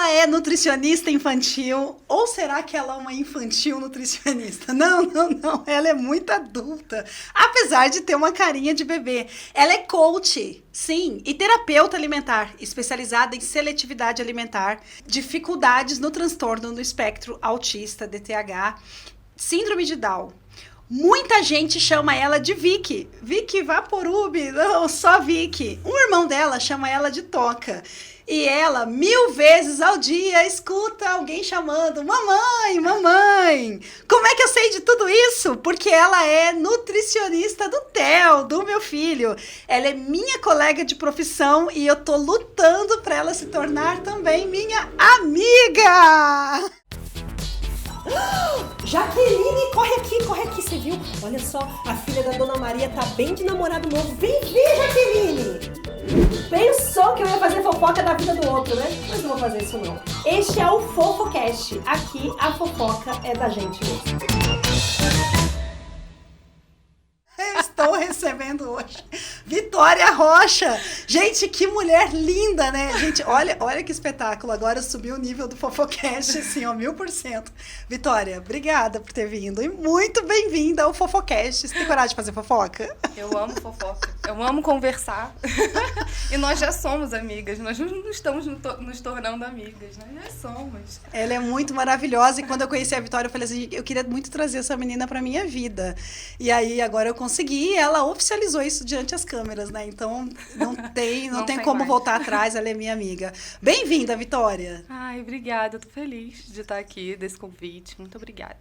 ela é nutricionista infantil ou será que ela é uma infantil nutricionista? Não. Ela é muito adulta, apesar de ter uma carinha de bebê. Ela é coach, sim, e terapeuta alimentar, especializada em seletividade alimentar, dificuldades no transtorno no espectro autista, DTH, síndrome de Down. Muita gente chama ela de Vicky. Vicky Vaporub, não, só Vicky. Um irmão dela chama ela de Toca. E ela, 1000 vezes ao dia, escuta alguém chamando mamãe, mamãe. Como é que eu sei de tudo isso? Porque ela é nutricionista do Theo, do meu filho. Ela é minha colega de profissão e eu tô lutando para ela se tornar também minha amiga. Jaqueline, corre aqui, você viu? Olha só, a filha da Dona Maria tá bem de namorado novo. Vem ver, Jaqueline! Pensou que eu ia fazer fofoca da vida do outro, né? Mas não vou fazer isso não. Este é o Fofocast. Aqui a fofoca é da gente mesmo. Eu estou recebendo hoje Vitória Rocha. Gente, que mulher linda, né? Gente, olha que espetáculo. Agora subiu o nível do Fofocast, assim, ó, 1000%. Vitória, obrigada por ter vindo. E muito bem-vinda ao Fofocast. Você tem coragem de fazer fofoca? Eu amo fofoca. Eu amo conversar. E nós já somos amigas. Nós não estamos nos tornando amigas. Nós já somos. Ela é muito maravilhosa. E quando eu conheci a Vitória, eu falei assim, eu queria muito trazer essa menina pra minha vida. E aí, agora eu consegui. Ela oficializou isso diante das câmeras, né? Então, não tem como mais voltar atrás. Ela é minha amiga. Bem-vinda, Vitória. Ai, obrigada. Eu tô feliz de estar aqui, desse convite. Muito obrigada.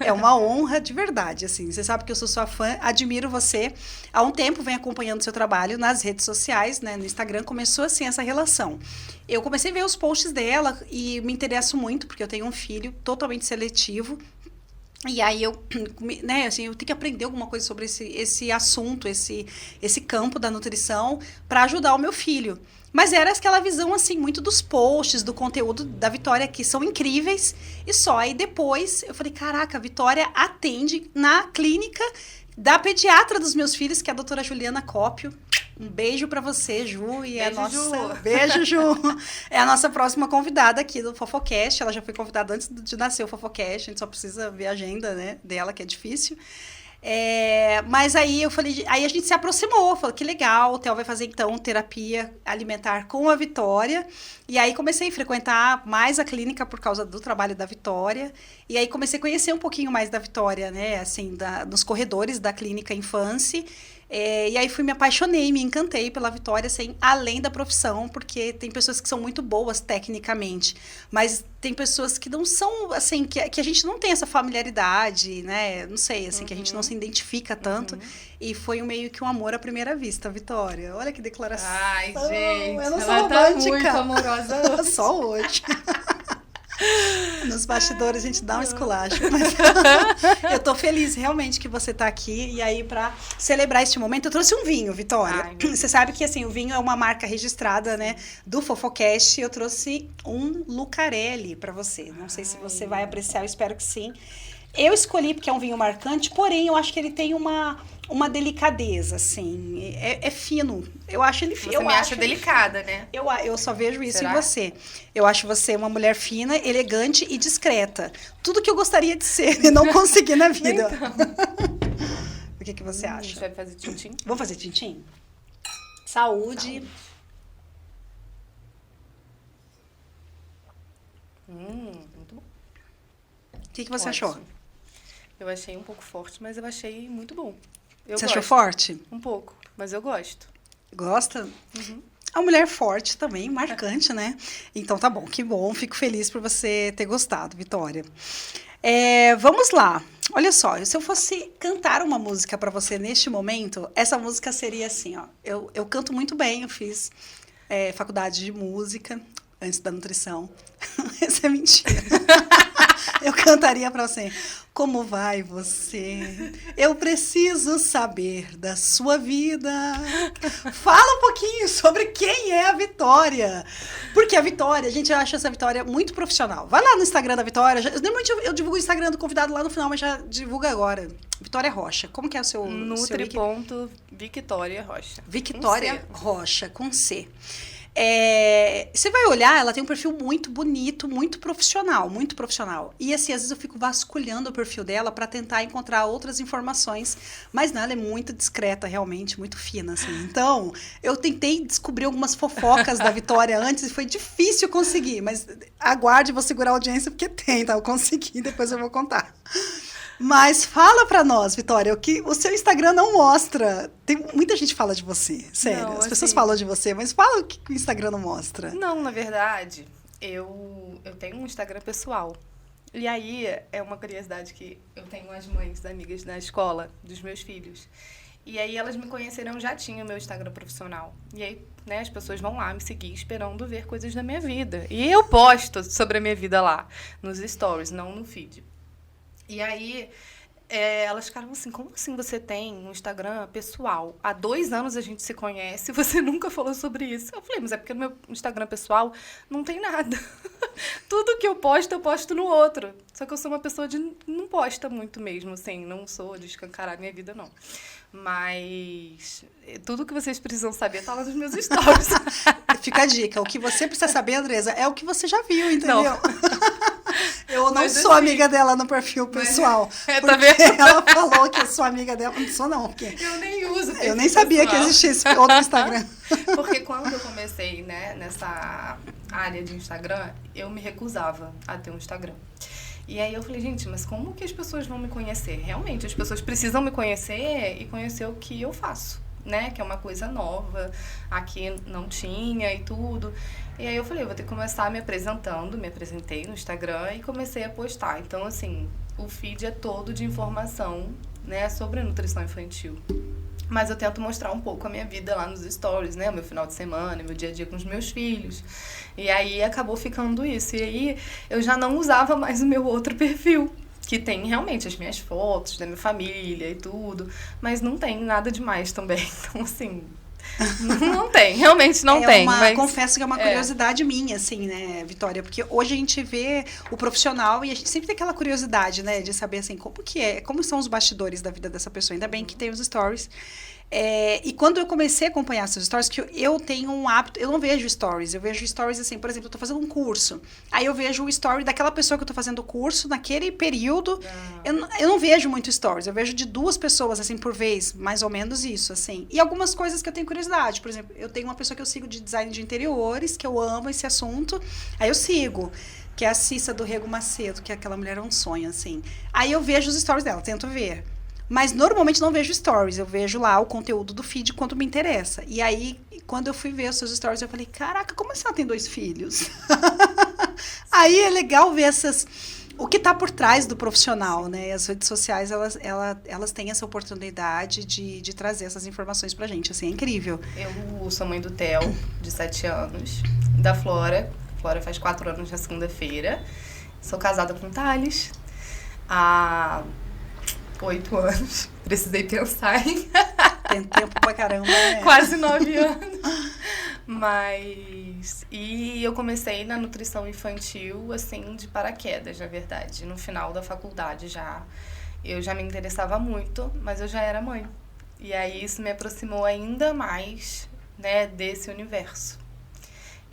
É uma honra de verdade, assim. Você sabe que eu sou sua fã, admiro você. Há um tempo venho acompanhando o seu trabalho nas redes sociais, né? No Instagram começou, assim, essa relação. Eu comecei a ver os posts dela e me interesso muito, porque eu tenho um filho totalmente seletivo. E aí eu, né, assim, eu tenho que aprender alguma coisa sobre esse assunto, esse campo da nutrição para ajudar o meu filho. Mas era aquela visão, assim, muito dos posts, do conteúdo da Vitória, que são incríveis, e só. Aí depois eu falei, caraca, a Vitória atende na clínica da pediatra dos meus filhos, que é a doutora Juliana Cópio. Um beijo pra você, Ju. E Ju. Beijo, Ju. É a nossa próxima convidada aqui do Fofocast. Ela já foi convidada antes de nascer o Fofocast. A gente só precisa ver a agenda, né, dela, que é difícil. Mas aí eu falei, aí a gente se aproximou, falou que legal, o Theo vai fazer então terapia alimentar com a Vitória, e aí comecei a frequentar mais a clínica por causa do trabalho da Vitória, e aí comecei a conhecer um pouquinho mais da Vitória, né, assim, nos corredores da clínica Infância. E aí me apaixonei, me encantei pela Vitória, assim, além da profissão, porque tem pessoas que são muito boas tecnicamente, mas tem pessoas que não são, assim, que a gente não tem essa familiaridade, né, não sei, assim, que a gente não se identifica tanto, e foi meio que um amor à primeira vista, Vitória. Olha que declaração. Ai, gente, eu não sou ela romântica. Tá muito amorosa hoje. Só hoje. Nos bastidores a gente dá um esculacho, mas eu tô feliz realmente que você tá aqui, e aí pra celebrar este momento eu trouxe um vinho, Vitória. Ai, você sabe que assim, o vinho é uma marca registrada, né, do Fofocast. Eu trouxe um Lucarelli pra você, não sei se você vai apreciar, eu espero que sim. Eu escolhi porque é um vinho marcante, porém eu acho que ele tem uma delicadeza, assim, é fino. Eu acho ele fino. Você me acha delicada, né? Eu só vejo isso Será? em você. Eu acho você uma mulher fina, elegante e discreta. Tudo que eu gostaria de ser e não consegui na vida. Então. O que você acha? Você vai fazer tintim? Vamos fazer tintim? Saúde. Muito bom. O que você achou? Eu achei um pouco forte, mas eu achei muito bom. Você achou forte? Um pouco, mas eu gosto. Gosta? A mulher forte também, marcante, né? Então tá bom, que bom. Fico feliz por você ter gostado, Vitória. Vamos lá. Olha só, se eu fosse cantar uma música para você neste momento, essa música seria assim, ó. Eu canto muito bem, eu fiz faculdade de música antes da nutrição. Isso é mentira. Eu cantaria pra você. Como vai você? Eu preciso saber da sua vida. Fala um pouquinho sobre quem é a Vitória. Porque a Vitória, a gente acha essa Vitória muito profissional. Vai lá no Instagram da Vitória. Normalmente eu divulgo o Instagram do convidado lá no final, mas já divulga agora. Vitória Rocha. Como que é o seu... Nutri.Victoria Rocha. Victoria Rocha, com C. Você vai olhar, ela tem um perfil muito bonito, muito profissional, muito profissional. E assim, às vezes eu fico vasculhando o perfil dela para tentar encontrar outras informações, mas não, ela é muito discreta, realmente, muito fina, assim. Então, eu tentei descobrir algumas fofocas da Vitória antes e foi difícil conseguir, mas aguarde, vou segurar a audiência porque tem, tá? Eu consegui, depois eu vou contar. Mas fala pra nós, Vitória, o que o seu Instagram não mostra. Muita gente fala de você, sério. Não, as pessoas assim, falam de você, mas fala o que o Instagram não mostra. Não, na verdade, eu tenho um Instagram pessoal. E aí, é uma curiosidade que eu tenho as mães amigas na escola dos meus filhos. E aí, elas me conheceram, já tinha o meu Instagram profissional. E aí, né, as pessoas vão lá me seguir esperando ver coisas da minha vida. E eu posto sobre a minha vida lá, nos stories, não no feed. E aí, elas ficaram assim, como assim você tem um Instagram pessoal? Há 2 anos a gente se conhece e você nunca falou sobre isso. Eu falei, mas é porque no meu Instagram pessoal não tem nada. Tudo que eu posto no outro. Só que eu sou uma pessoa de não posta muito mesmo, assim, não sou de escancarar minha vida, não. Mas tudo que vocês precisam saber tá lá nos meus stories. Fica a dica, o que você precisa saber, Andresa, é o que você já viu, entendeu? Não. Eu não Mas sou assim, amiga dela no perfil pessoal. Tá porque vendo? ela falou que eu sou amiga dela. Não sou, não. Porque Eu nem uso. eu nem sabia que existia esse outro Instagram. Porque quando eu comecei, né, nessa área de Instagram, eu me recusava a ter um Instagram. E aí eu falei, gente, mas como que as pessoas vão me conhecer? Realmente, as pessoas precisam me conhecer e conhecer o que eu faço, né? Que é uma coisa nova, aqui não tinha e tudo. E aí eu falei, eu vou ter que começar me apresentando, me apresentei no Instagram e comecei a postar. Então, assim, o feed é todo de informação, né, sobre nutrição infantil. Mas eu tento mostrar um pouco a minha vida lá nos stories, né? O meu final de semana, meu dia a dia com os meus filhos. E aí acabou ficando isso. E aí eu já não usava mais o meu outro perfil, que tem realmente as minhas fotos da minha família e tudo. Mas não tem nada demais também. Então, assim, não tem. Realmente não tem. Mas confesso que é uma curiosidade minha, assim, né, Vitória? Porque hoje a gente vê o profissional e a gente sempre tem aquela curiosidade, né? De saber, assim, como são os bastidores da vida dessa pessoa. Ainda bem que tem os stories. E quando eu comecei a acompanhar seus stories, que eu tenho um hábito, eu não vejo stories, eu vejo stories assim, por exemplo, eu tô fazendo um curso, aí eu vejo o story daquela pessoa que eu tô fazendo o curso, naquele período, eu não vejo muito stories, eu vejo de 2 pessoas, assim, por vez, mais ou menos isso, assim, e algumas coisas que eu tenho curiosidade, por exemplo, eu tenho uma pessoa que eu sigo de design de interiores, que eu amo esse assunto, aí eu sigo, que é a Cissa do Rego Macedo, que aquela mulher é um sonho, assim, aí eu vejo os stories dela, tento ver. Mas normalmente não vejo stories, eu vejo lá o conteúdo do feed quando me interessa. E aí, quando eu fui ver os seus stories, eu falei, caraca, como assim ela tem 2 filhos? Aí é legal ver o que está por trás do profissional, né? E as redes sociais, elas têm essa oportunidade de trazer essas informações pra gente, assim, é incrível. Eu sou mãe do Theo, de 7 anos, da Flora. Flora faz 4 anos na segunda-feira. Sou casada com o Thales. 8 anos. Precisei pensar em... Tem tempo pra caramba, né? Quase 9 anos. Mas... E eu comecei na nutrição infantil, assim, de paraquedas, na verdade. No final da faculdade já. Eu já me interessava muito, mas eu já era mãe. E aí isso me aproximou ainda mais, né, desse universo.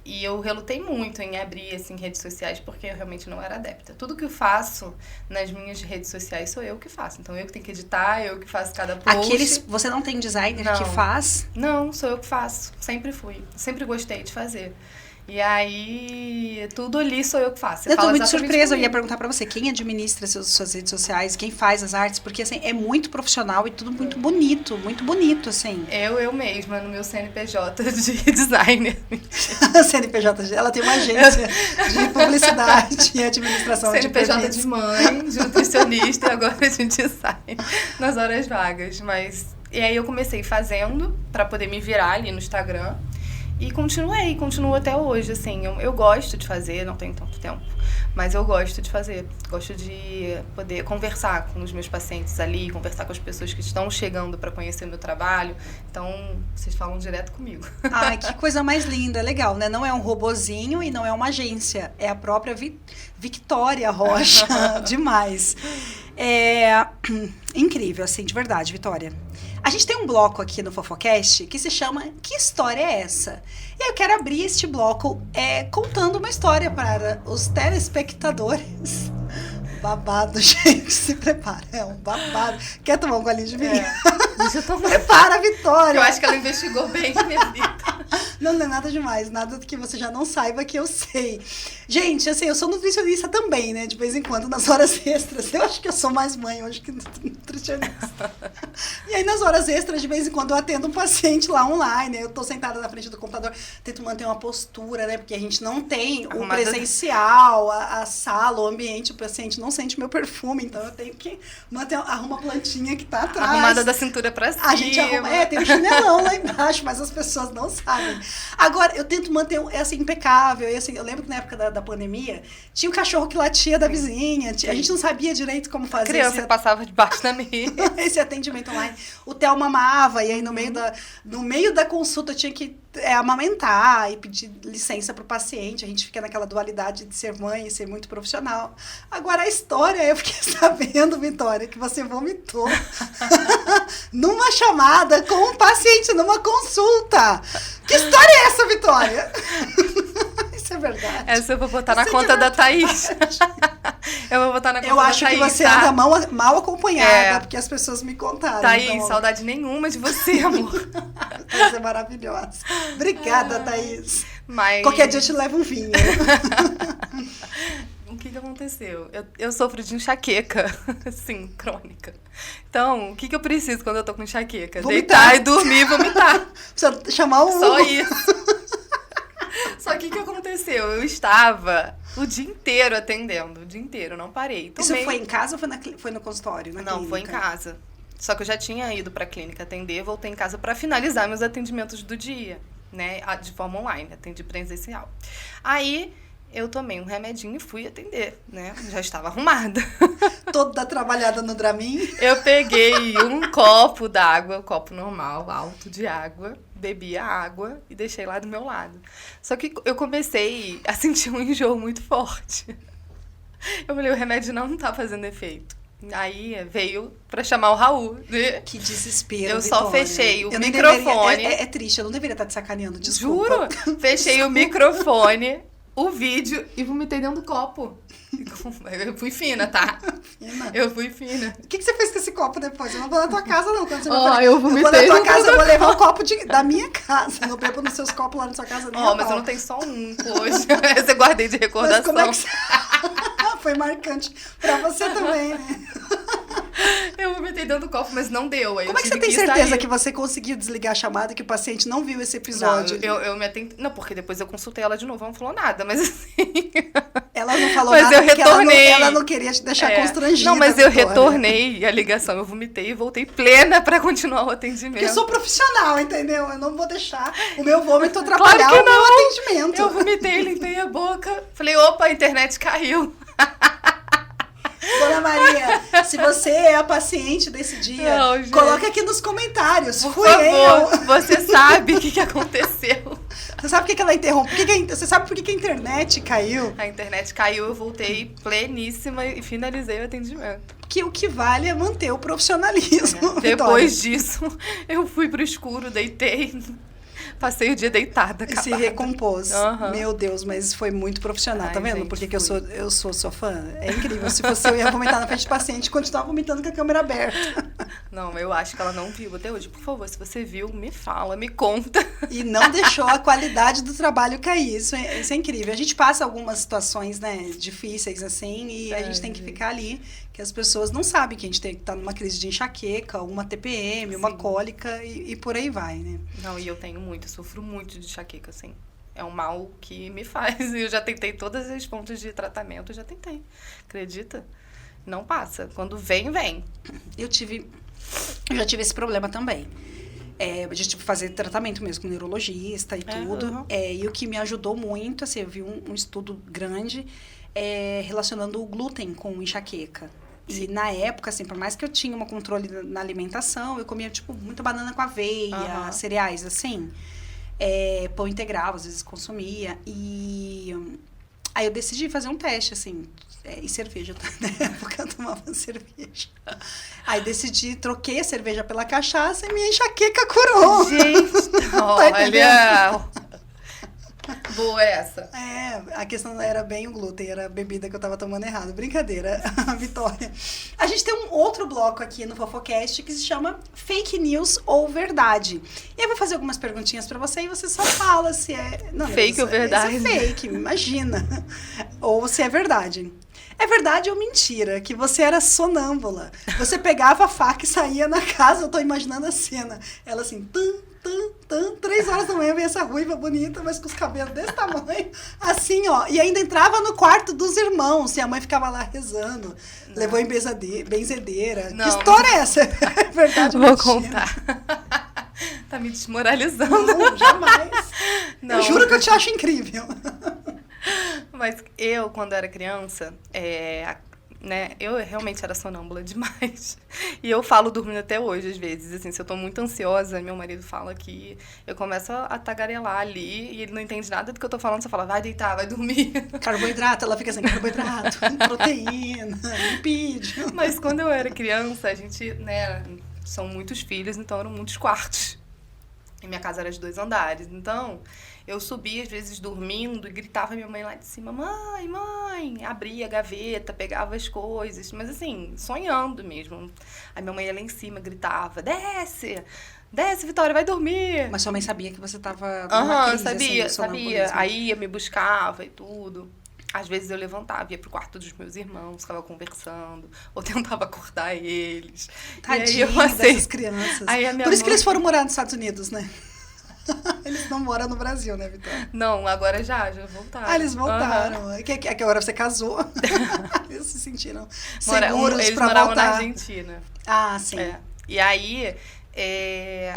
E eu relutei muito em abrir, assim, redes sociais, porque eu realmente não era adepta. Tudo que eu faço nas minhas redes sociais sou eu que faço. Então, eu que tenho que editar, eu que faço cada post. Você não tem designer Não. que faz? Não, sou eu que faço. Sempre fui. Sempre gostei de fazer. E aí, tudo ali sou eu que faço. Eu tô muito surpresa, eu ia perguntar pra você, quem administra suas redes sociais, quem faz as artes, porque assim, é muito profissional e tudo muito bonito, assim. Eu mesma, no meu CNPJ de designer. CNPJ, ela tem uma agência de publicidade e administração CNPJ de mãe, de nutricionista, e agora a gente sai nas horas vagas. E aí eu comecei fazendo, pra poder me virar ali no Instagram. E continuo até hoje, assim, eu gosto de fazer, não tenho tanto tempo, mas eu gosto de fazer, gosto de poder conversar com os meus pacientes ali, conversar com as pessoas que estão chegando para conhecer o meu trabalho, então vocês falam direto comigo. Ai, que coisa mais linda, legal, né? Não é um robozinho e não é uma agência, é a própria Victória Rocha, demais. É incrível, assim, de verdade, Vitória. A gente tem um bloco aqui no Fofocast que se chama Que História é Essa? E eu quero abrir este bloco contando uma história para os telespectadores. Babado, gente, se prepara. É um babado. Quer tomar um golinho de vinho? Deixa eu tomar. Prepara, Vitória. Eu acho que ela investigou bem a minha vida. Não é nada demais, nada que você já não saiba que eu sei. Gente, assim, eu sou nutricionista também, né? De vez em quando, nas horas extras. Eu acho que eu sou mais mãe hoje que nutricionista. E aí, nas horas extras, de vez em quando, eu atendo um paciente lá online. Eu tô sentada na frente do computador, tento manter uma postura, né? Porque a gente não tem o presencial, a sala, o ambiente, o paciente não sente meu perfume, então eu tenho que arrumar a plantinha que tá atrás. Arrumada da cintura pra cima. A gente arruma, tem um chinelão lá embaixo, mas as pessoas não sabem. Agora, eu tento manter assim, impecável. E, assim, eu lembro que na época da pandemia, tinha um cachorro que latia da vizinha. A gente não sabia direito como fazer. A criança passava debaixo da mesa. Esse atendimento online. O Theo mamava, e aí no meio da consulta eu tinha que amamentar e pedir licença pro paciente. A gente fica naquela dualidade de ser mãe e ser muito profissional. Agora, a história, eu fiquei sabendo, Vitória, que você vomitou numa chamada com um paciente, numa consulta. Que história é essa, Vitória? Isso é verdade. Essa eu vou botar na conta da Thaís. Eu vou botar na conta da Thaís. Eu acho que você anda mal acompanhada, porque as pessoas me contaram. Thaís, então... saudade nenhuma de você, amor. Você é maravilhosa. Obrigada, Thaís. Mas... Qualquer dia eu te levo um vinho. O que aconteceu? Eu sofro de enxaqueca, assim, crônica. Então, o que eu preciso quando eu tô com enxaqueca? Vomitar. Deitar e dormir e vomitar. Precisa chamar o Só isso. Só que o que aconteceu? Eu estava o dia inteiro atendendo, o dia inteiro, não parei. Isso foi em casa ou foi no consultório? Não, clínica? foi em casa. Só que eu já tinha ido pra clínica atender, voltei em casa para finalizar meus atendimentos do dia, né? De forma online, atendi presencial. Aí... eu tomei um remedinho e fui atender, né? Já estava arrumada. Toda trabalhada no Dramin. Eu peguei um copo d'água, um copo normal, alto de água, bebi a água e deixei lá do meu lado. Só que eu comecei a sentir um enjoo muito forte. Eu falei, o remédio não tá fazendo efeito. Aí veio pra chamar o Raul. Que desespero, Eu Vitória. só fechei o microfone. É triste, eu não deveria estar te sacaneando, desculpa. Juro? Fechei o microfone, o vídeo e vomitei dentro do copo. Eu fui fina, tá? Fina. Eu fui fina. O que você fez com esse copo depois? Eu não vou na tua casa, não. Quando você Eu vomitei. Eu vou na tua casa, eu vou levar o copo da minha casa. Eu não bebo nos seus copos lá na sua casa. Mas eu não tenho só um hoje. Esse eu guardei de recordação. Mas como é que você... Foi marcante pra você também, né? Eu vomitei dentro do copo, mas não deu. Aí como é que você tem certeza que você conseguiu desligar a chamada e que o paciente não viu esse episódio? Não, eu me atendi... Não, porque depois eu consultei ela de novo, ela não falou nada, mas assim... Ela não falou mas nada eu retornei. Ela não queria te deixar constrangida. Não, mas eu Vitória. retornei a ligação, eu vomitei e voltei plena pra continuar o atendimento. Porque eu sou profissional, entendeu? Eu não vou deixar o meu vômito atrapalhar claro que o meu atendimento. Eu vomitei, limpei a boca. Falei, opa, a internet caiu. Dona Maria, se você é a paciente desse dia, não, coloca aqui nos comentários. Por Fui favor, eu. você sabe o que aconteceu. Você sabe por que ela interrompe? Você sabe por que a internet caiu? A internet caiu, eu voltei pleníssima e finalizei o atendimento. Que o que vale é manter o profissionalismo. Depois disso, eu fui pro escuro, deitei. Passei o dia deitada, acabada. Se recompôs. Uhum. Meu Deus, mas foi muito profissional, tá vendo? Gente, Porque que eu sou sua fã. É incrível. Se fosse eu ia vomitar na frente do paciente e continuar vomitando com a câmera aberta. Não, eu acho que ela não viu até hoje. Por favor, se você viu, me fala, me conta. E não deixou a qualidade do trabalho cair. Isso é incrível. A gente passa algumas situações, né, difíceis, assim, e a gente tem que ficar ali, que as pessoas não sabem que a gente tem que estar numa crise de enxaqueca, uma TPM, uma cólica e por aí vai, né? Não, e eu tenho muito, eu sofro muito de enxaqueca, assim. É um mal que me faz. E eu já tentei todas as fontes de tratamento, já tentei. Acredita? Não passa. Quando vem, vem. Eu já tive esse problema também. A gente tive que fazer tratamento mesmo com neurologista e tudo. Uhum. E o que me ajudou muito, assim, eu vi um estudo grande relacionando o glúten com enxaqueca. Sim. E na época, assim, por mais que eu tinha um controle na alimentação, eu comia, tipo, muita banana com aveia, cereais, assim. Pão integral, às vezes consumia. E aí eu decidi fazer um teste, assim. E cerveja, na época eu tomava cerveja. Aí troquei a cerveja pela cachaça e minha enxaqueca curou. Gente, olha... Boa essa. A questão não era bem o glúten, era a bebida que eu tava tomando errado. Brincadeira, Vitória. A gente tem um outro bloco aqui no Fofocast que se chama Fake News ou Verdade. E eu vou fazer algumas perguntinhas pra você e você só fala se é... Não, fake ou verdade. Isso é fake, imagina. Ou se é verdade. É verdade ou mentira que você era sonâmbula? Você pegava a faca e saía na casa, eu tô imaginando a cena. Ela assim, 3 horas da manhã vem essa ruiva bonita, mas com os cabelos desse tamanho, assim, ó. E ainda entrava no quarto dos irmãos, e a mãe ficava lá rezando. Não. Levou em benzedeira. Não, que história é essa? É verdade ou vou mentira? contar. Tá me desmoralizando. Não, jamais. Não. Eu juro que eu te acho incrível. Mas eu, quando era criança, né, eu realmente era sonâmbula demais. E eu falo dormindo até hoje, às vezes. Assim, se eu tô muito ansiosa, meu marido fala que eu começo a tagarelar ali e ele não entende nada do que eu tô falando. Você fala, vai deitar, vai dormir. Carboidrato, ela fica assim, carboidrato, proteína, lipídio. Mas quando eu era criança, a gente, né, são muitos filhos, então eram muitos quartos. E minha casa era de 2 andares. Então, eu subia, às vezes, dormindo e gritava a minha mãe lá de cima, mãe, mãe. Abria a gaveta, pegava as coisas. Mas, assim, sonhando mesmo. Aí minha mãe ia lá em cima, gritava, desce, Vitória, vai dormir. Mas sua mãe sabia que você tava numa crise, sabia. Aí ia, me buscava e tudo. Às vezes eu levantava, ia pro quarto dos meus irmãos, ficava conversando, ou tentava acordar eles. Tadinha dessas crianças. Por isso que eles foram morar nos Estados Unidos, né? Eles não moram no Brasil, né, Vitória? Não, agora já voltaram. Eles voltaram. É que agora você casou. Eles se sentiram seguros eles pra moravam voltar. na Argentina. Ah, sim. E aí,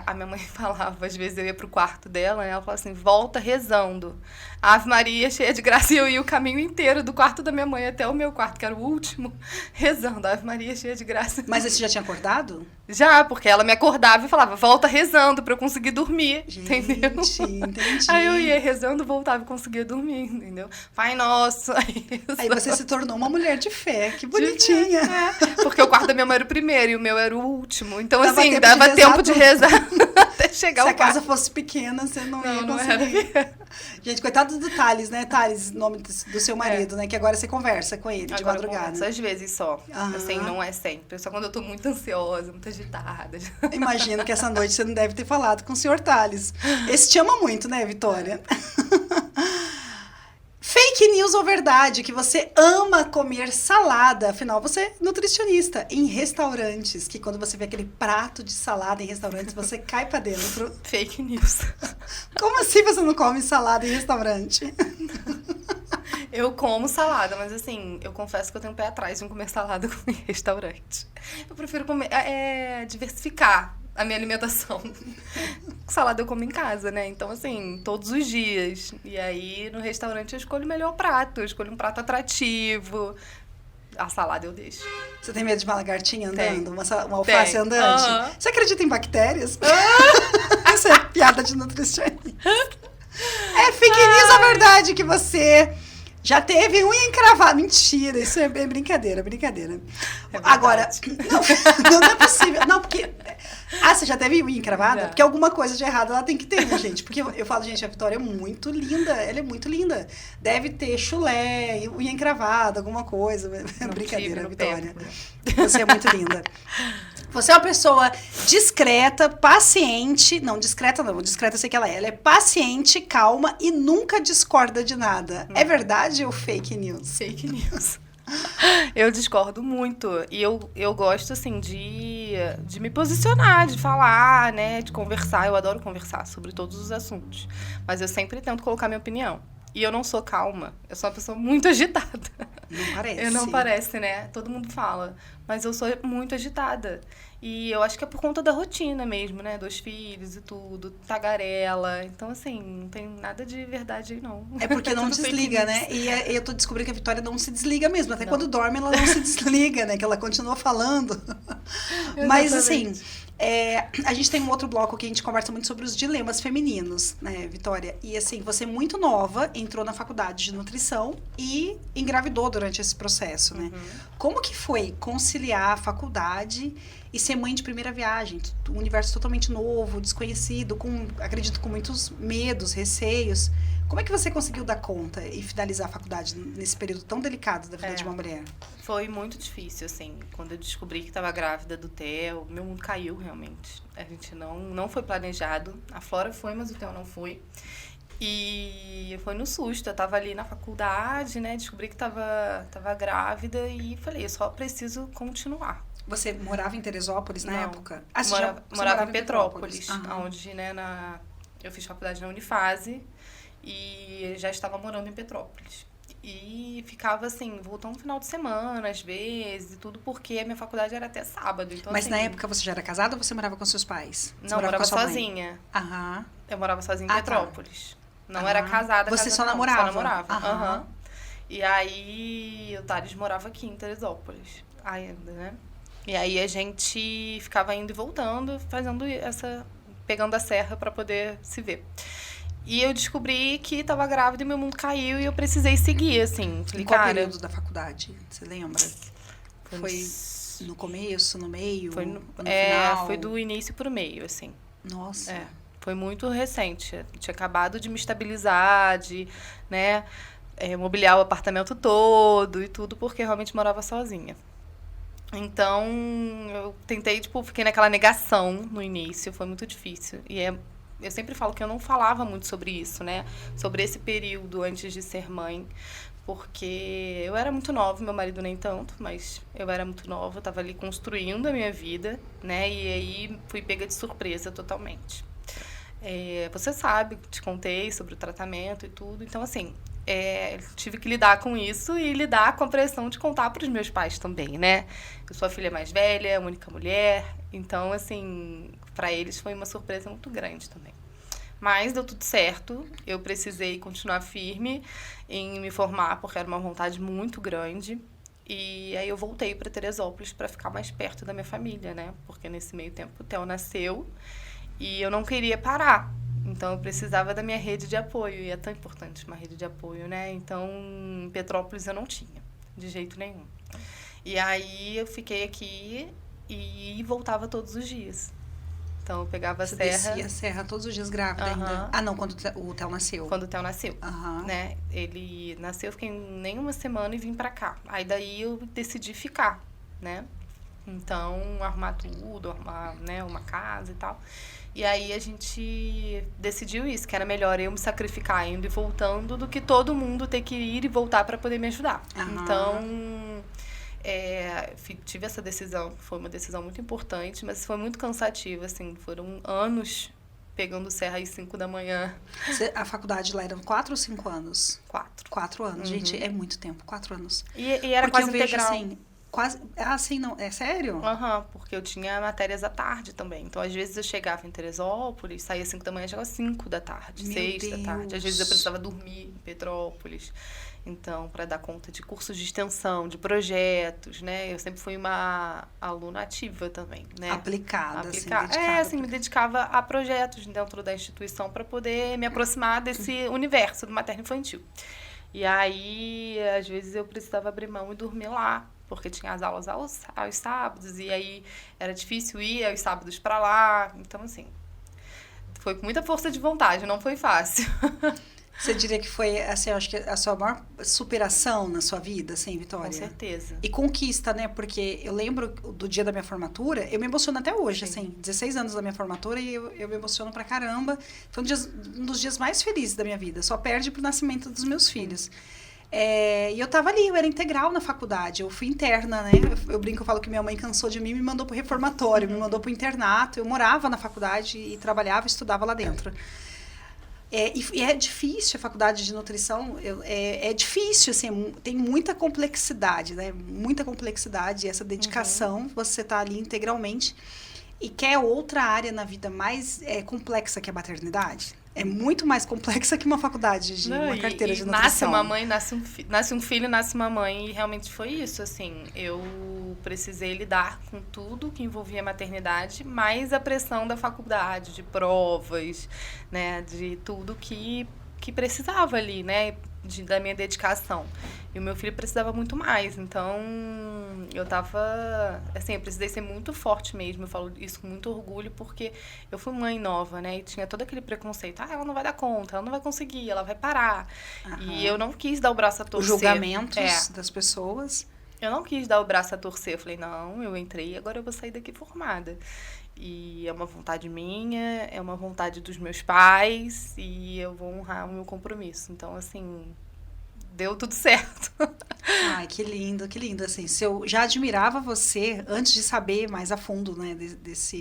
a minha mãe falava, às vezes eu ia pro quarto dela, e ela falava assim, volta rezando. Ave Maria, cheia de graça, e eu ia o caminho inteiro do quarto da minha mãe até o meu quarto, que era o último, rezando. Ave Maria, cheia de graça. Mas você já tinha acordado? Já, porque ela me acordava e falava, volta rezando pra eu conseguir dormir, entendeu? Entendi. Aí eu ia rezando, voltava e conseguia dormir, entendeu? Pai nosso. Aí você se tornou uma mulher de fé, que bonitinha. Porque o quarto da minha mãe era o primeiro e o meu era o último. Então, assim, dava tempo de rezar até chegar Se ao a casa fosse pequena, você não ia conseguir. Era. Gente, coitado do Thales, né? Thales, nome do seu marido, né? Que agora você conversa com ele de madrugada. Às vezes só. Assim, não é sempre. Só quando eu tô muito ansiosa, muito agitada. Imagino que essa noite você não deve ter falado com o senhor Thales. Esse te ama muito, né, Vitória? Fake news ou verdade, que você ama comer salada, afinal você é nutricionista, em restaurantes, que quando você vê aquele prato de salada em restaurantes, você cai pra dentro. Fake news. Como assim você não come salada em restaurante? Eu como salada, mas assim, eu confesso que eu tenho um pé atrás em comer salada em restaurante. Eu prefiro comer, diversificar a minha alimentação. Salada eu como em casa, né? Então, assim, todos os dias. E aí, no restaurante, eu escolho o melhor prato. Eu escolho um prato atrativo. A salada eu deixo. Você tem medo de uma lagartinha andando? Tem. Uma alface andante? Uhum. Você acredita em bactérias? Isso é piada de nutricionista. É fake news ou verdade que você já teve unha encravada? Mentira, isso é brincadeira. Agora, não é possível. Não, porque... você já teve unha encravada? Já. Porque alguma coisa de errado ela tem que ter, né, gente? Porque eu falo, gente, a Vitória é muito linda. Ela é muito linda. Deve ter chulé, unha encravada, alguma coisa. Brincadeira, Vitória. Você é muito linda. Você é uma pessoa discreta, paciente. Não, discreta eu sei que ela é. Ela é paciente, calma e nunca discorda de nada. É verdade ou fake news? Fake news. Eu discordo muito. E eu gosto, assim, de me posicionar, de falar, né? De conversar. Eu adoro conversar sobre todos os assuntos. Mas eu sempre tento colocar minha opinião. E eu não sou calma. Eu sou uma pessoa muito agitada. Não parece. Não parece, né? Todo mundo fala. mas eu sou muito agitada. E eu acho que é por conta da rotina mesmo, né? 2 filhos e tudo, tagarela. Então, assim, não tem nada de verdade aí, não. É porque não Tudo fake desliga, news. né? E eu tô descobrindo que a Vitória não se desliga mesmo. Até Não. quando dorme, ela não se desliga, né? Que ela continua falando. Mas, assim, a gente tem um outro bloco que a gente conversa muito sobre os dilemas femininos, né, Vitória? E, assim, você muito nova, entrou na faculdade de nutrição e engravidou durante esse processo, né? Como que foi conciliar a faculdade e ser mãe de primeira viagem? Um universo totalmente novo, desconhecido, acredito, com muitos medos, receios. Como é que você conseguiu dar conta e finalizar a faculdade nesse período tão delicado da vida de uma mulher? Foi muito difícil, assim. Quando eu descobri que estava grávida do Theo, meu mundo caiu, realmente. A gente não foi planejado. A Flora foi, mas o Theo não foi. E foi no susto. Eu tava ali na faculdade, né? Descobri que tava grávida e falei, eu só preciso continuar. Você morava em Teresópolis na Não. época? Você morava em Petrópolis, onde, né, eu fiz faculdade na Unifase e já estava morando em Petrópolis. E ficava, assim, voltando no final de semana, às vezes, e tudo, porque a minha faculdade era até sábado. Então, Mas assim, na época você já era casada ou você morava com seus pais? Você não, morava com a sua mãe? sozinha. Aham. Eu morava sozinha em Ah, Petrópolis. Não Ah. era casada. Você só não, namorava? Só namorava. Aham. Aham. E aí, o Thales morava aqui em Teresópolis, ainda, né? E aí a gente ficava indo e voltando, pegando a serra para poder se ver. E eu descobri que estava grávida e meu mundo caiu e eu precisei seguir, assim. Falei, Em qual cara, período da faculdade? Você lembra? Foi no começo, no meio, foi no final? foi do início pro meio, assim. Nossa. Foi muito recente. Eu tinha acabado de me estabilizar, né, mobiliar o apartamento todo e tudo, porque eu realmente morava sozinha. Então, eu tentei, fiquei naquela negação no início, foi muito difícil. E eu sempre falo que eu não falava muito sobre isso, né? Sobre esse período antes de ser mãe, porque eu era muito nova, meu marido nem tanto, mas eu era muito nova, eu estava ali construindo a minha vida, né? E aí fui pega de surpresa totalmente. Você sabe, te contei sobre o tratamento e tudo, então assim, tive que lidar com isso e lidar com a pressão de contar para os meus pais também, né? Eu sou a filha mais velha, a única mulher, então assim, para eles foi uma surpresa muito grande também. Mas deu tudo certo, eu precisei continuar firme em me formar, porque era uma vontade muito grande. E aí eu voltei para Teresópolis para ficar mais perto da minha família, né? Porque nesse meio tempo o Theo nasceu e eu não queria parar. Então, eu precisava da minha rede de apoio. E é tão importante uma rede de apoio, né? Então, em Petrópolis eu não tinha, de jeito nenhum. E aí, eu fiquei aqui e voltava todos os dias. Então, eu pegava a serra... Você descia a serra todos os dias grávida ainda? Ah, não, quando o Theo nasceu. Quando o Theo nasceu, Aham. né? Ele nasceu, eu fiquei nem uma semana e vim pra cá. Aí, daí, eu decidi ficar, né? Então, arrumar tudo, arrumar, né, uma casa e tal. E aí a gente decidiu isso, que era melhor eu me sacrificar indo e voltando do que todo mundo ter que ir e voltar para poder me ajudar. Aham. Então, tive essa decisão, foi uma decisão muito importante, mas foi muito cansativa, assim, foram anos pegando serra às 5 da manhã. A faculdade lá eram 4 ou 5 anos? 4. 4 anos, gente, é muito tempo, 4 anos. E era porque quase eu vejo integral. assim, quase... Ah, sim, não, é sério? Aham, porque eu tinha matérias à tarde também. Então, às vezes eu chegava em Teresópolis, saía às 5 da manhã, chegava às 5 da tarde, Meu 6 da tarde. Às Deus. vezes eu precisava dormir em Petrópolis. Então, para dar conta de cursos de extensão, de projetos, né? Eu sempre fui uma aluna ativa também, né? Aplicada, assim, dedicada. assim, me dedicava a projetos dentro da instituição para poder me aproximar desse universo do materno-infantil. E aí, às vezes, eu precisava abrir mão e dormir lá, porque tinha as aulas aos sábados, e aí era difícil ir aos sábados para lá. Então, assim, foi com muita força de vontade, não foi fácil. Você diria que foi, assim, eu acho que a sua maior superação na sua vida, assim, Vitória? Com certeza. E conquista, né? Porque eu lembro do dia da minha formatura, eu me emociono até hoje, Sim. assim, 16 anos da minha formatura e eu me emociono pra caramba. Foi um dos dias mais felizes da minha vida, só perde pro nascimento dos meus filhos. E eu tava ali, eu era integral na faculdade, eu fui interna, né? Eu brinco, eu falo que minha mãe cansou de mim e me mandou pro reformatório, me mandou pro internato, eu morava na faculdade e trabalhava e estudava lá dentro. E é difícil a faculdade de nutrição, é difícil, assim, tem muita complexidade, né? Muita complexidade, e essa dedicação, você tá ali integralmente. E quer outra área na vida mais complexa que a maternidade? É muito mais complexa que uma faculdade de uma carteira de nutrição. Nasce uma mãe, nasce um filho, nasce uma mãe. E realmente foi isso, assim. Eu precisei lidar com tudo que envolvia maternidade, mais a pressão da faculdade, de provas, né? De tudo que precisava ali, né? Da minha dedicação. E o meu filho precisava muito mais. Então, eu tava... Assim, eu precisei ser muito forte mesmo. Eu falo isso com muito orgulho, porque eu fui mãe nova, né? E tinha todo aquele preconceito. Ela não vai dar conta, ela não vai conseguir, ela vai parar. E eu não quis dar o braço a torcer. Os julgamentos das pessoas. Eu não quis dar o braço a torcer. Eu falei, não, eu entrei e agora eu vou sair daqui formada. E é uma vontade minha, é uma vontade dos meus pais, e eu vou honrar o meu compromisso. Então, assim, deu tudo certo. Ai, que lindo, assim. Se eu já admirava você antes de saber mais a fundo, né,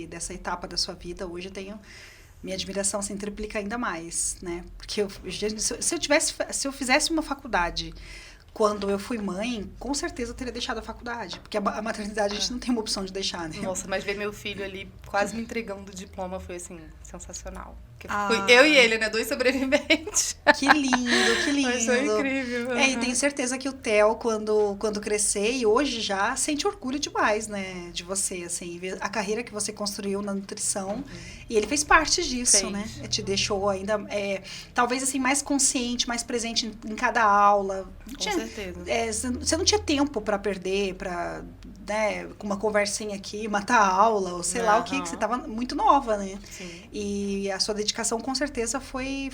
dessa etapa da sua vida, hoje eu tenho... Minha admiração se triplica ainda mais, né? Porque se eu fizesse uma faculdade quando eu fui mãe, com certeza eu teria deixado a faculdade. Porque a maternidade a gente não tem uma opção de deixar, né? Nossa, mas ver meu filho ali quase me entregando o diploma foi, assim, sensacional. Fui eu e ele, né? 2 sobreviventes. Que lindo, que lindo. Mas foi incrível. E tenho certeza que o Theo, quando crescer, e hoje já, sente orgulho demais, né? De você, assim. Ver a carreira que você construiu na nutrição. E ele fez parte disso, né? Te deixou ainda, talvez, assim, mais consciente, mais presente em cada aula. Com certeza. Você não tinha tempo para perder, para, né, com uma conversinha aqui, matar a aula, ou sei lá o que você estava muito nova, né? Sim. E a sua dedicação, com certeza, foi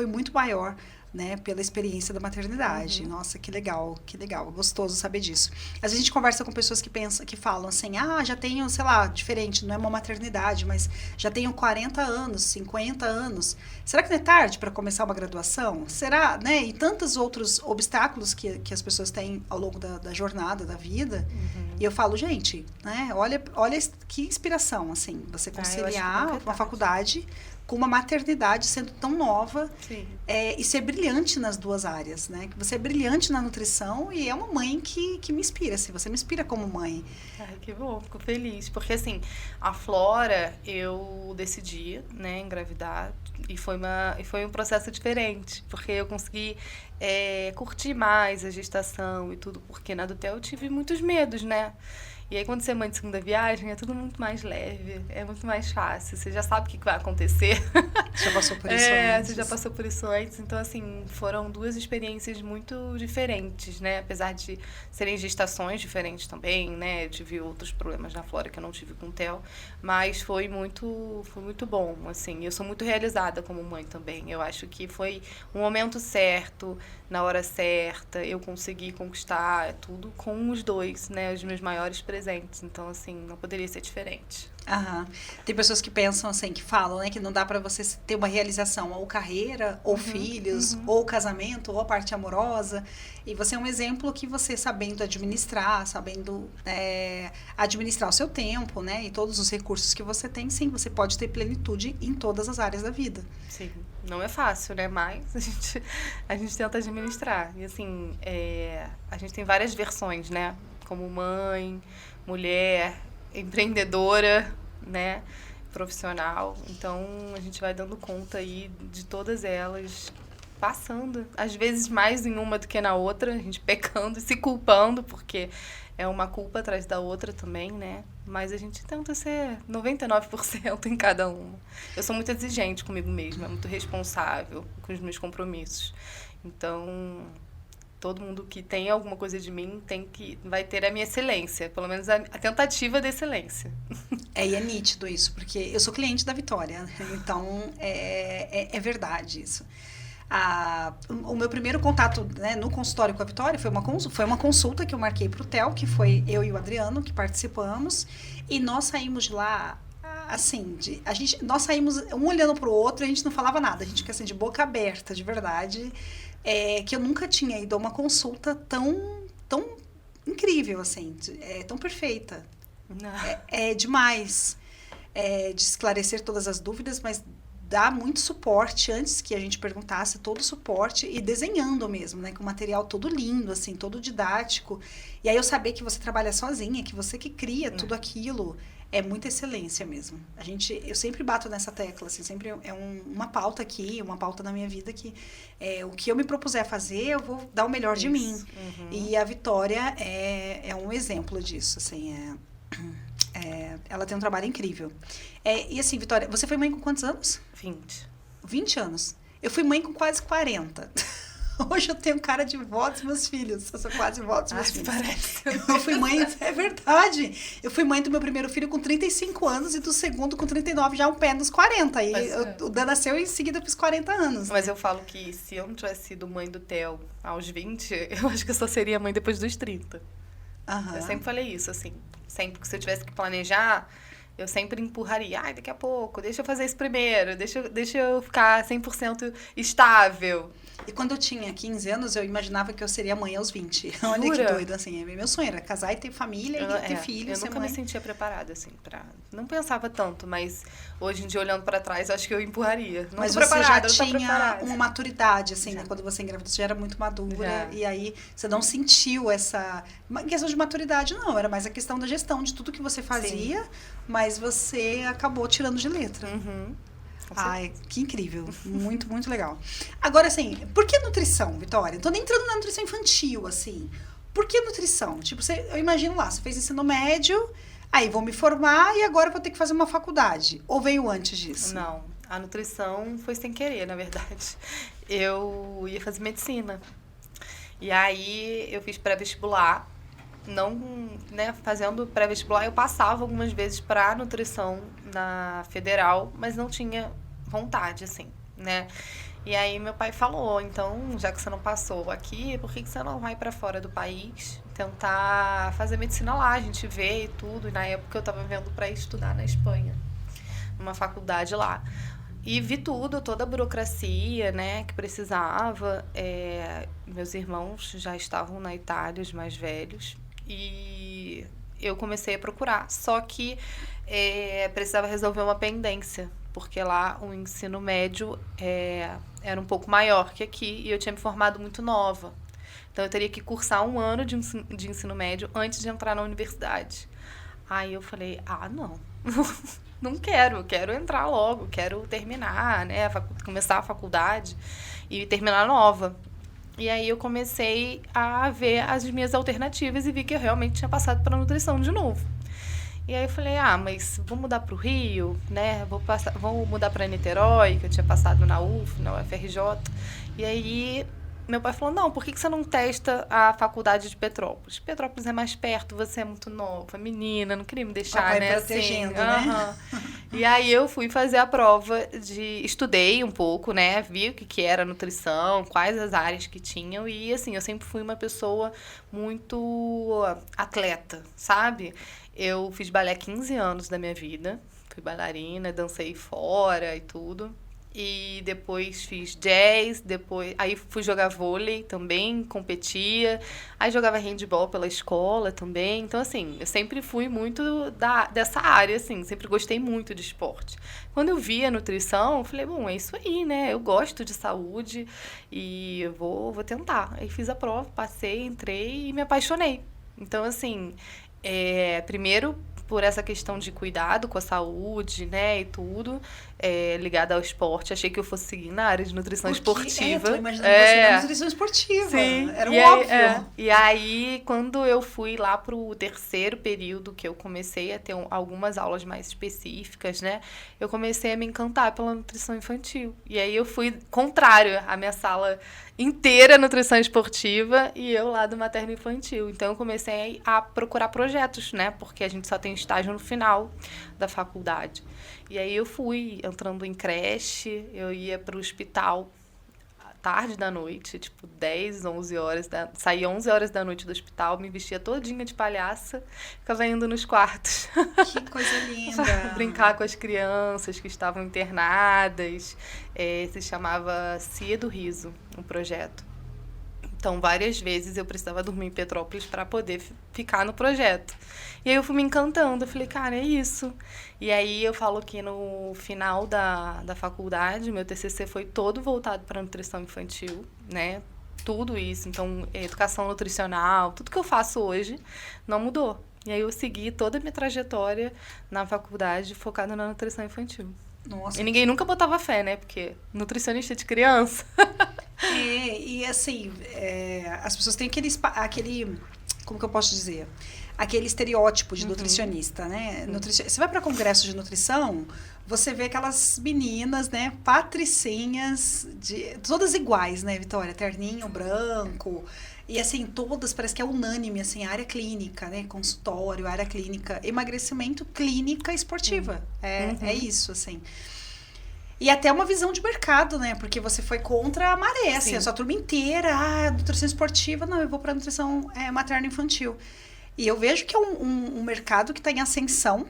muito maior, né, pela experiência da maternidade. Nossa, que legal, gostoso saber disso. Às vezes a gente conversa com pessoas que falam assim, já tenho, sei lá, diferente, não é uma maternidade, mas já tenho 40 anos, 50 anos. Será que não é tarde para começar uma graduação? Será, né? E tantos outros obstáculos que as pessoas têm ao longo da jornada, da vida. E eu falo, gente, né, olha que inspiração, assim, você conciliar uma faculdade com uma maternidade sendo tão nova e ser brilhante nas duas áreas, né? Você é brilhante na nutrição e é uma mãe que me inspira, assim, você me inspira como mãe. Ai, que bom, fico feliz. Porque, assim, a Flora, eu decidi, né, engravidar e foi um processo diferente, porque eu consegui curtir mais a gestação e tudo, porque na do Theo eu tive muitos medos, né? E aí, quando você é mãe de segunda viagem, é tudo muito mais leve, é muito mais fácil. Você já sabe o que vai acontecer. Você já passou por isso antes. Você já passou por isso antes. Então, assim, foram 2 experiências muito diferentes, né? Apesar de serem gestações diferentes também, né? Eu tive outros problemas na Flora que eu não tive com o Theo. Mas foi muito bom, assim. Eu sou muito realizada como mãe também. Eu acho que foi um momento certo, na hora certa. Eu consegui conquistar tudo com os 2, né? Os meus maiores presentes. Então, assim, não poderia ser diferente. Tem pessoas que pensam assim, que falam, né, que não dá para você ter uma realização ou carreira, ou filhos, ou casamento, ou a parte amorosa. E você é um exemplo que você, sabendo administrar, administrar o seu tempo, né, e todos os recursos que você tem, sim, você pode ter plenitude em todas as áreas da vida. Sim, não é fácil, né, mas a gente tenta administrar. E, assim, a gente tem várias versões, né, como mãe, mulher, empreendedora, né, profissional. Então, a gente vai dando conta aí de todas elas, passando, às vezes mais em uma do que na outra, a gente pecando e se culpando, porque é uma culpa atrás da outra também, né? Mas a gente tenta ser 99% em cada uma. Eu sou muito exigente comigo mesma, muito responsável com os meus compromissos. Então, todo mundo que tem alguma coisa de mim vai ter a minha excelência, pelo menos a tentativa de excelência. E é nítido isso, porque eu sou cliente da Vitória, então é verdade isso. O meu primeiro contato, né, no consultório com a Vitória foi uma consulta que eu marquei para o Theo, que foi eu e o Adriano que participamos, e nós saímos de lá, assim, nós saímos um olhando para o outro e a gente não falava nada, a gente fica assim de boca aberta, de verdade. Que eu nunca tinha ido a uma consulta tão incrível, assim, tão perfeita. É demais de esclarecer todas as dúvidas, mas dar muito suporte antes que a gente perguntasse, todo o suporte e desenhando mesmo, né? Com material todo lindo, assim, todo didático. E aí eu saber que você trabalha sozinha, que você que cria tudo aquilo, é muita excelência mesmo. Eu sempre bato nessa tecla, assim, sempre uma pauta aqui, uma pauta na minha vida que o que eu me propuser a fazer, eu vou dar o melhor de mim. Uhum. E a Vitória é um exemplo disso, assim, ela tem um trabalho incrível. E assim, Vitória, você foi mãe com quantos anos? 20. 20 anos. Eu fui mãe com quase 40. Hoje eu tenho cara de vó dos meus filhos. Eu sou quase vó dos meus filhos. Parece. Eu fui mãe, é verdade. Eu fui mãe do meu primeiro filho com 35 anos e do segundo com 39, já um pé nos 40. E o Dan nasceu e em seguida eu fiz 40 anos. Mas eu falo que se eu não tivesse sido mãe do Theo aos 20, eu acho que eu só seria mãe depois dos 30. Uhum. Eu sempre falei isso, assim. Sempre que se eu tivesse que planejar, eu sempre empurraria. Daqui a pouco, deixa eu fazer isso primeiro. Deixa eu ficar 100% estável. E quando eu tinha 15 anos, eu imaginava que eu seria mãe aos 20. Olha Jura? que doido, assim. Meu sonho era casar e ter família e ter filhos. Eu nunca me sentia preparada, assim, não pensava tanto, mas hoje em dia, olhando pra trás, eu acho que eu empurraria. Não mas tô você preparada, já não tô tinha preparada. uma maturidade, assim, né? Quando você engravidou, você já era muito madura. Já. E aí, você não sentiu essa... Uma questão de maturidade, não. Era mais a questão da gestão de tudo que você fazia. Sim. Mas você acabou tirando de letra. Uhum. Ai, que incrível. Muito, muito legal. Agora, assim, por que nutrição, Vitória? Tô nem entrando na nutrição infantil, assim. Por que nutrição? Tipo, eu imagino lá, você fez ensino médio, aí vou me formar e agora vou ter que fazer uma faculdade. Ou veio antes disso? Não, a nutrição foi sem querer, na verdade. Eu ia fazer medicina. E aí, eu fiz pré-vestibular. Não, né, fazendo pré-vestibular, eu passava algumas vezes para nutrição na federal, mas não tinha vontade, assim, né? E aí meu pai falou, então, já que você não passou aqui, por que você não vai para fora do país tentar fazer medicina lá? A gente vê e tudo. E na época eu estava vendo para estudar na Espanha, numa faculdade lá. E vi tudo, toda a burocracia, né, que precisava. Meus irmãos já estavam na Itália, os mais velhos. E eu comecei a procurar, só que precisava resolver uma pendência, porque lá o ensino médio era um pouco maior que aqui e eu tinha me formado muito nova. Então eu teria que cursar 1 ano de ensino médio antes de entrar na universidade. Aí eu falei, não, não quero entrar logo, quero terminar, né, começar a faculdade e terminar nova. E aí eu comecei a ver as minhas alternativas e vi que eu realmente tinha passado para nutrição de novo. E aí eu falei, mas vou mudar para o Rio, né? Vou mudar para Niterói, que eu tinha passado na UF, na UFRJ. E aí meu pai falou, não, por que você não testa a faculdade de Petrópolis? Petrópolis é mais perto, você é muito nova, menina, não queria me deixar, né? Protegendo, assim, né? E aí eu fui fazer a prova estudei um pouco, né? Vi o que era nutrição, quais as áreas que tinham. E assim, eu sempre fui uma pessoa muito atleta, sabe? Eu fiz balé 15 anos da minha vida. Fui bailarina, dancei fora e tudo. E depois fiz jazz, aí fui jogar vôlei também, competia. Aí jogava handball pela escola também. Então, assim, eu sempre fui muito dessa área, assim, sempre gostei muito de esporte. Quando eu vi a nutrição, eu falei, bom, é isso aí, né? Eu gosto de saúde e eu vou tentar. Aí fiz a prova, passei, entrei e me apaixonei. Então, assim, primeiro por essa questão de cuidado com a saúde, né, e tudo, ligada ao esporte. Achei que eu fosse seguir na área de nutrição esportiva. Tô imaginando você na nutrição esportiva. Sim. Era um óbvio. E aí, quando eu fui lá pro 3º período, que eu comecei a ter algumas aulas mais específicas, né, eu comecei a me encantar pela nutrição infantil. E aí eu fui contrário, a minha sala inteira nutrição esportiva e eu lá do materno infantil. Então eu comecei a procurar projetos, né, porque a gente só tem estágio no final da faculdade. E aí eu fui entrando em creche, eu ia para o hospital tarde da noite, tipo 10, 11 horas, saía 11 horas da noite do hospital, me vestia todinha de palhaça, ficava indo nos quartos. Que coisa linda! Brincar com as crianças que estavam internadas, se chamava Cia do Riso, um projeto. Então, várias vezes eu precisava dormir em Petrópolis para poder ficar no projeto. E aí eu fui me encantando, eu falei, cara, é isso. E aí eu falo que no final da faculdade, meu TCC foi todo voltado para nutrição infantil, né? Tudo isso, então, educação nutricional, tudo que eu faço hoje não mudou. E aí eu segui toda a minha trajetória na faculdade focada na nutrição infantil. Nossa. E ninguém nunca botava fé, né? Porque nutricionista de criança. E assim, as pessoas têm aquele, como que eu posso dizer? Aquele estereótipo de nutricionista, né? Você vai para congresso de nutrição, você vê aquelas meninas, né? Patricinhas, todas iguais, né, Vitória? Terninho branco. E assim, todas, parece que é unânime, assim, área clínica, né? Consultório, área clínica, emagrecimento, clínica esportiva. É isso, assim. E até uma visão de mercado, né? Porque você foi contra a maré, assim, a sua turma inteira, nutrição esportiva, não, eu vou para nutrição materno-infantil. E eu vejo que é um mercado que está em ascensão.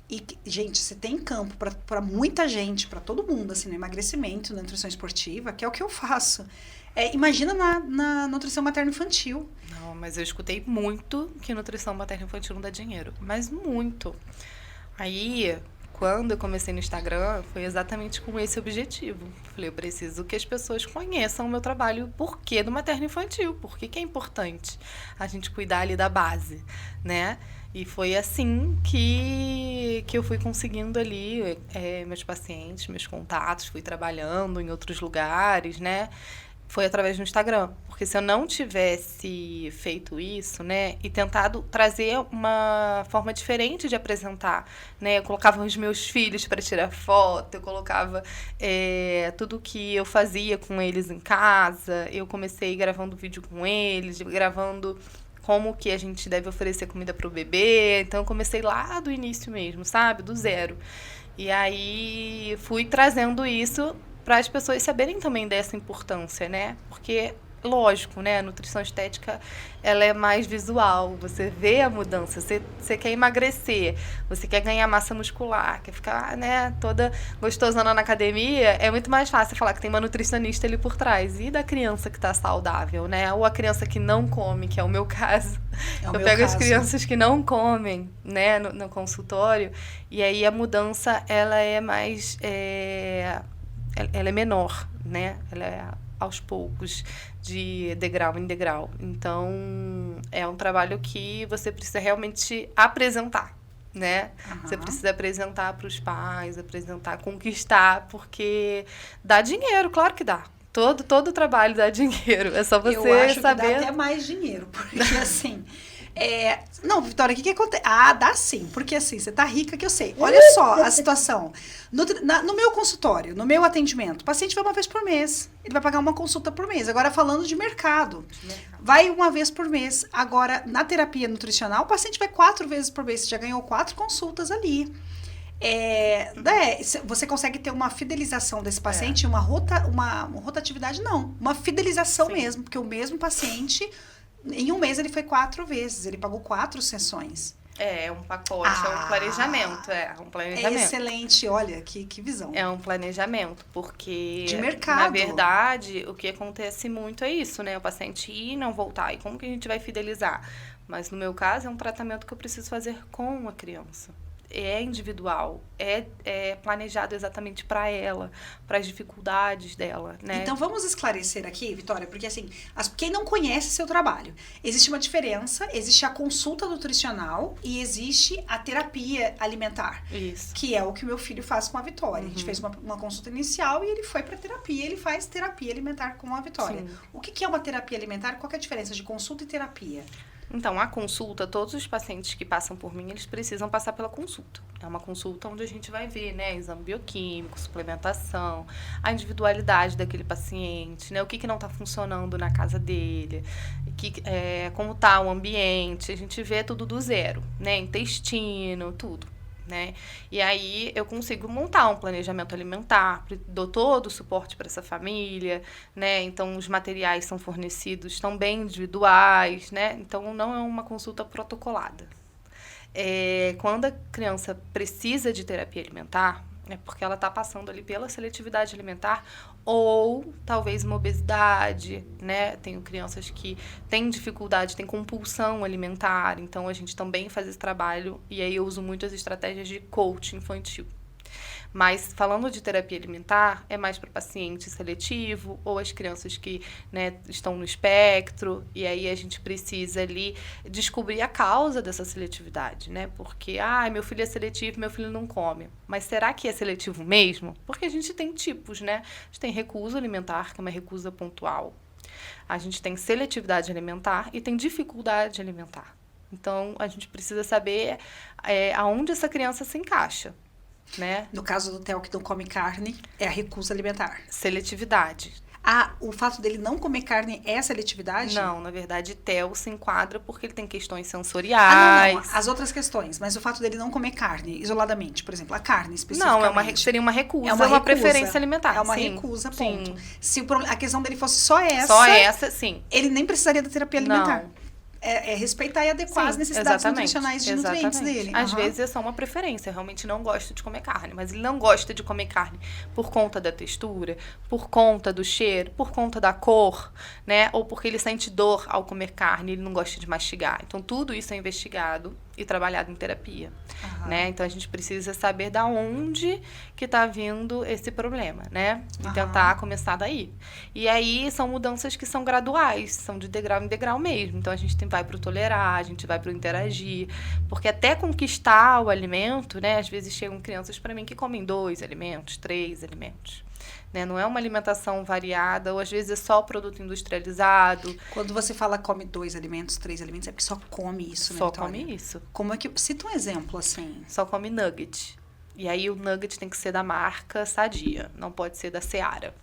E, gente, você tem campo para muita gente, para todo mundo, assim, no emagrecimento, na nutrição esportiva, que é o que eu faço. Imagina na nutrição materno-infantil. Não, mas eu escutei muito que nutrição materno-infantil não dá dinheiro. Mas muito. Aí, quando eu comecei no Instagram, foi exatamente com esse objetivo. Falei, eu preciso que as pessoas conheçam o meu trabalho, o porquê do materno-infantil, por que é importante a gente cuidar ali da base, né? E foi assim que eu fui conseguindo ali meus pacientes, meus contatos, fui trabalhando em outros lugares, né? Foi através do Instagram. Porque se eu não tivesse feito isso, né, e tentado trazer uma forma diferente de apresentar, né, eu colocava os meus filhos para tirar foto, eu colocava tudo que eu fazia com eles em casa, eu comecei gravando vídeo com eles, gravando como que a gente deve oferecer comida para o bebê, então eu comecei lá do início mesmo, sabe, do zero. E aí fui trazendo isso para as pessoas saberem também dessa importância, né? Porque, lógico, né? A nutrição estética, ela é mais visual. Você vê a mudança. Você quer emagrecer, você quer ganhar massa muscular, quer ficar, né, toda gostosona na academia. É muito mais fácil falar que tem uma nutricionista ali por trás. E da criança que está saudável, né? Ou a criança que não come, que é o meu caso. Eu pego as crianças que não comem, né, no consultório. E aí a mudança, ela é mais... ela é menor, né? Ela é aos poucos, de degrau em degrau. Então, é um trabalho que você precisa realmente apresentar, né? Você precisa apresentar para os pais, apresentar, conquistar, porque dá dinheiro, claro que dá. Todo trabalho dá dinheiro. É só você saber... Eu acho saber... que dá até mais dinheiro, porque assim... Não, Vitória, o que acontece? Ah, dá sim, porque assim, você tá rica que eu sei. Olha só a situação. No meu consultório, no meu atendimento, o paciente vai uma vez por mês. Ele vai pagar uma consulta por mês. Agora, falando de mercado, vai uma vez por mês. Agora, na terapia nutricional, o paciente vai 4 vezes por mês. Você já ganhou 4 consultas ali. Você consegue ter uma fidelização desse paciente, uma rotatividade, não. Uma fidelização mesmo, porque o mesmo paciente... Em um mês ele foi 4 vezes, ele pagou 4 sessões. É um pacote, é um planejamento, um planejamento. É excelente, olha, que visão. É um planejamento, porque... De mercado. Na verdade, o que acontece muito é isso, né? O paciente ir e não voltar. E como que a gente vai fidelizar? Mas no meu caso, é um tratamento que eu preciso fazer com a criança. É individual, é planejado exatamente para ela, para as dificuldades dela, né? Então, vamos esclarecer aqui, Vitória, porque assim, quem não conhece seu trabalho, existe uma diferença, existe a consulta nutricional e existe a terapia alimentar. Isso. Que é o que o meu filho faz com a Vitória. A gente fez uma consulta inicial e ele foi para terapia, ele faz terapia alimentar com a Vitória. Sim. O que é uma terapia alimentar? Qual que é a diferença de consulta e terapia? Então, a consulta, todos os pacientes que passam por mim, eles precisam passar pela consulta. É uma consulta onde a gente vai ver, né, exame bioquímico, suplementação, a individualidade daquele paciente, né, o que não está funcionando na casa dele, como está o ambiente, a gente vê tudo do zero, né, intestino, tudo. Né? E aí eu consigo montar um planejamento alimentar, dou todo o suporte para essa família, né? Então os materiais são fornecidos também individuais, né? Então não é uma consulta protocolada. Quando a criança precisa de terapia alimentar, É porque ela está passando ali pela seletividade alimentar ou talvez uma obesidade, né? Tenho crianças que têm dificuldade, têm compulsão alimentar, então a gente também faz esse trabalho e aí eu uso muito as estratégias de coaching infantil. Mas, falando de terapia alimentar, é mais para paciente seletivo ou as crianças que, né, estão no espectro. E aí a gente precisa ali descobrir a causa dessa seletividade, né? Porque, meu filho é seletivo, meu filho não come. Mas será que é seletivo mesmo? Porque a gente tem tipos, né? A gente tem recusa alimentar, que é uma recusa pontual. A gente tem seletividade alimentar e tem dificuldade alimentar. Então, a gente precisa saber aonde essa criança se encaixa. Né? No caso do Theo, que não come carne, é a recusa alimentar. Seletividade. O fato dele não comer carne é seletividade? Não, na verdade, Theo se enquadra porque ele tem questões sensoriais. Não. As outras questões, mas o fato dele não comer carne isoladamente, por exemplo, a carne especificamente. Não, seria uma recusa, é uma preferência alimentar. É uma sim, recusa, ponto. Sim. Se a questão dele fosse só essa, sim. Ele nem precisaria da terapia alimentar. Não. É respeitar e adequar as necessidades nutricionais de nutrientes dele. Às vezes é só uma preferência. Eu realmente não gosto de comer carne. Mas ele não gosta de comer carne por conta da textura, por conta do cheiro, por conta da cor, né? Ou porque ele sente dor ao comer carne, ele não gosta de mastigar. Então, tudo isso é investigado e trabalhado em terapia, né? Então, a gente precisa saber da onde que está vindo esse problema, né? E tentar começar daí. E aí, são mudanças que são graduais, são de degrau em degrau mesmo. Então, a gente vai para o tolerar, a gente vai para o interagir, porque até conquistar o alimento, né? Às vezes chegam crianças para mim que comem 2 alimentos, 3 alimentos. Né? Não é uma alimentação variada, ou às vezes é só produto industrializado. Quando você fala come 2 alimentos, 3 alimentos, é porque só come isso, né, Só Vitória? come isso. Como é que... Cita um exemplo, assim. Só come nugget. E aí o nugget tem que ser da marca Sadia, não pode ser da Seara.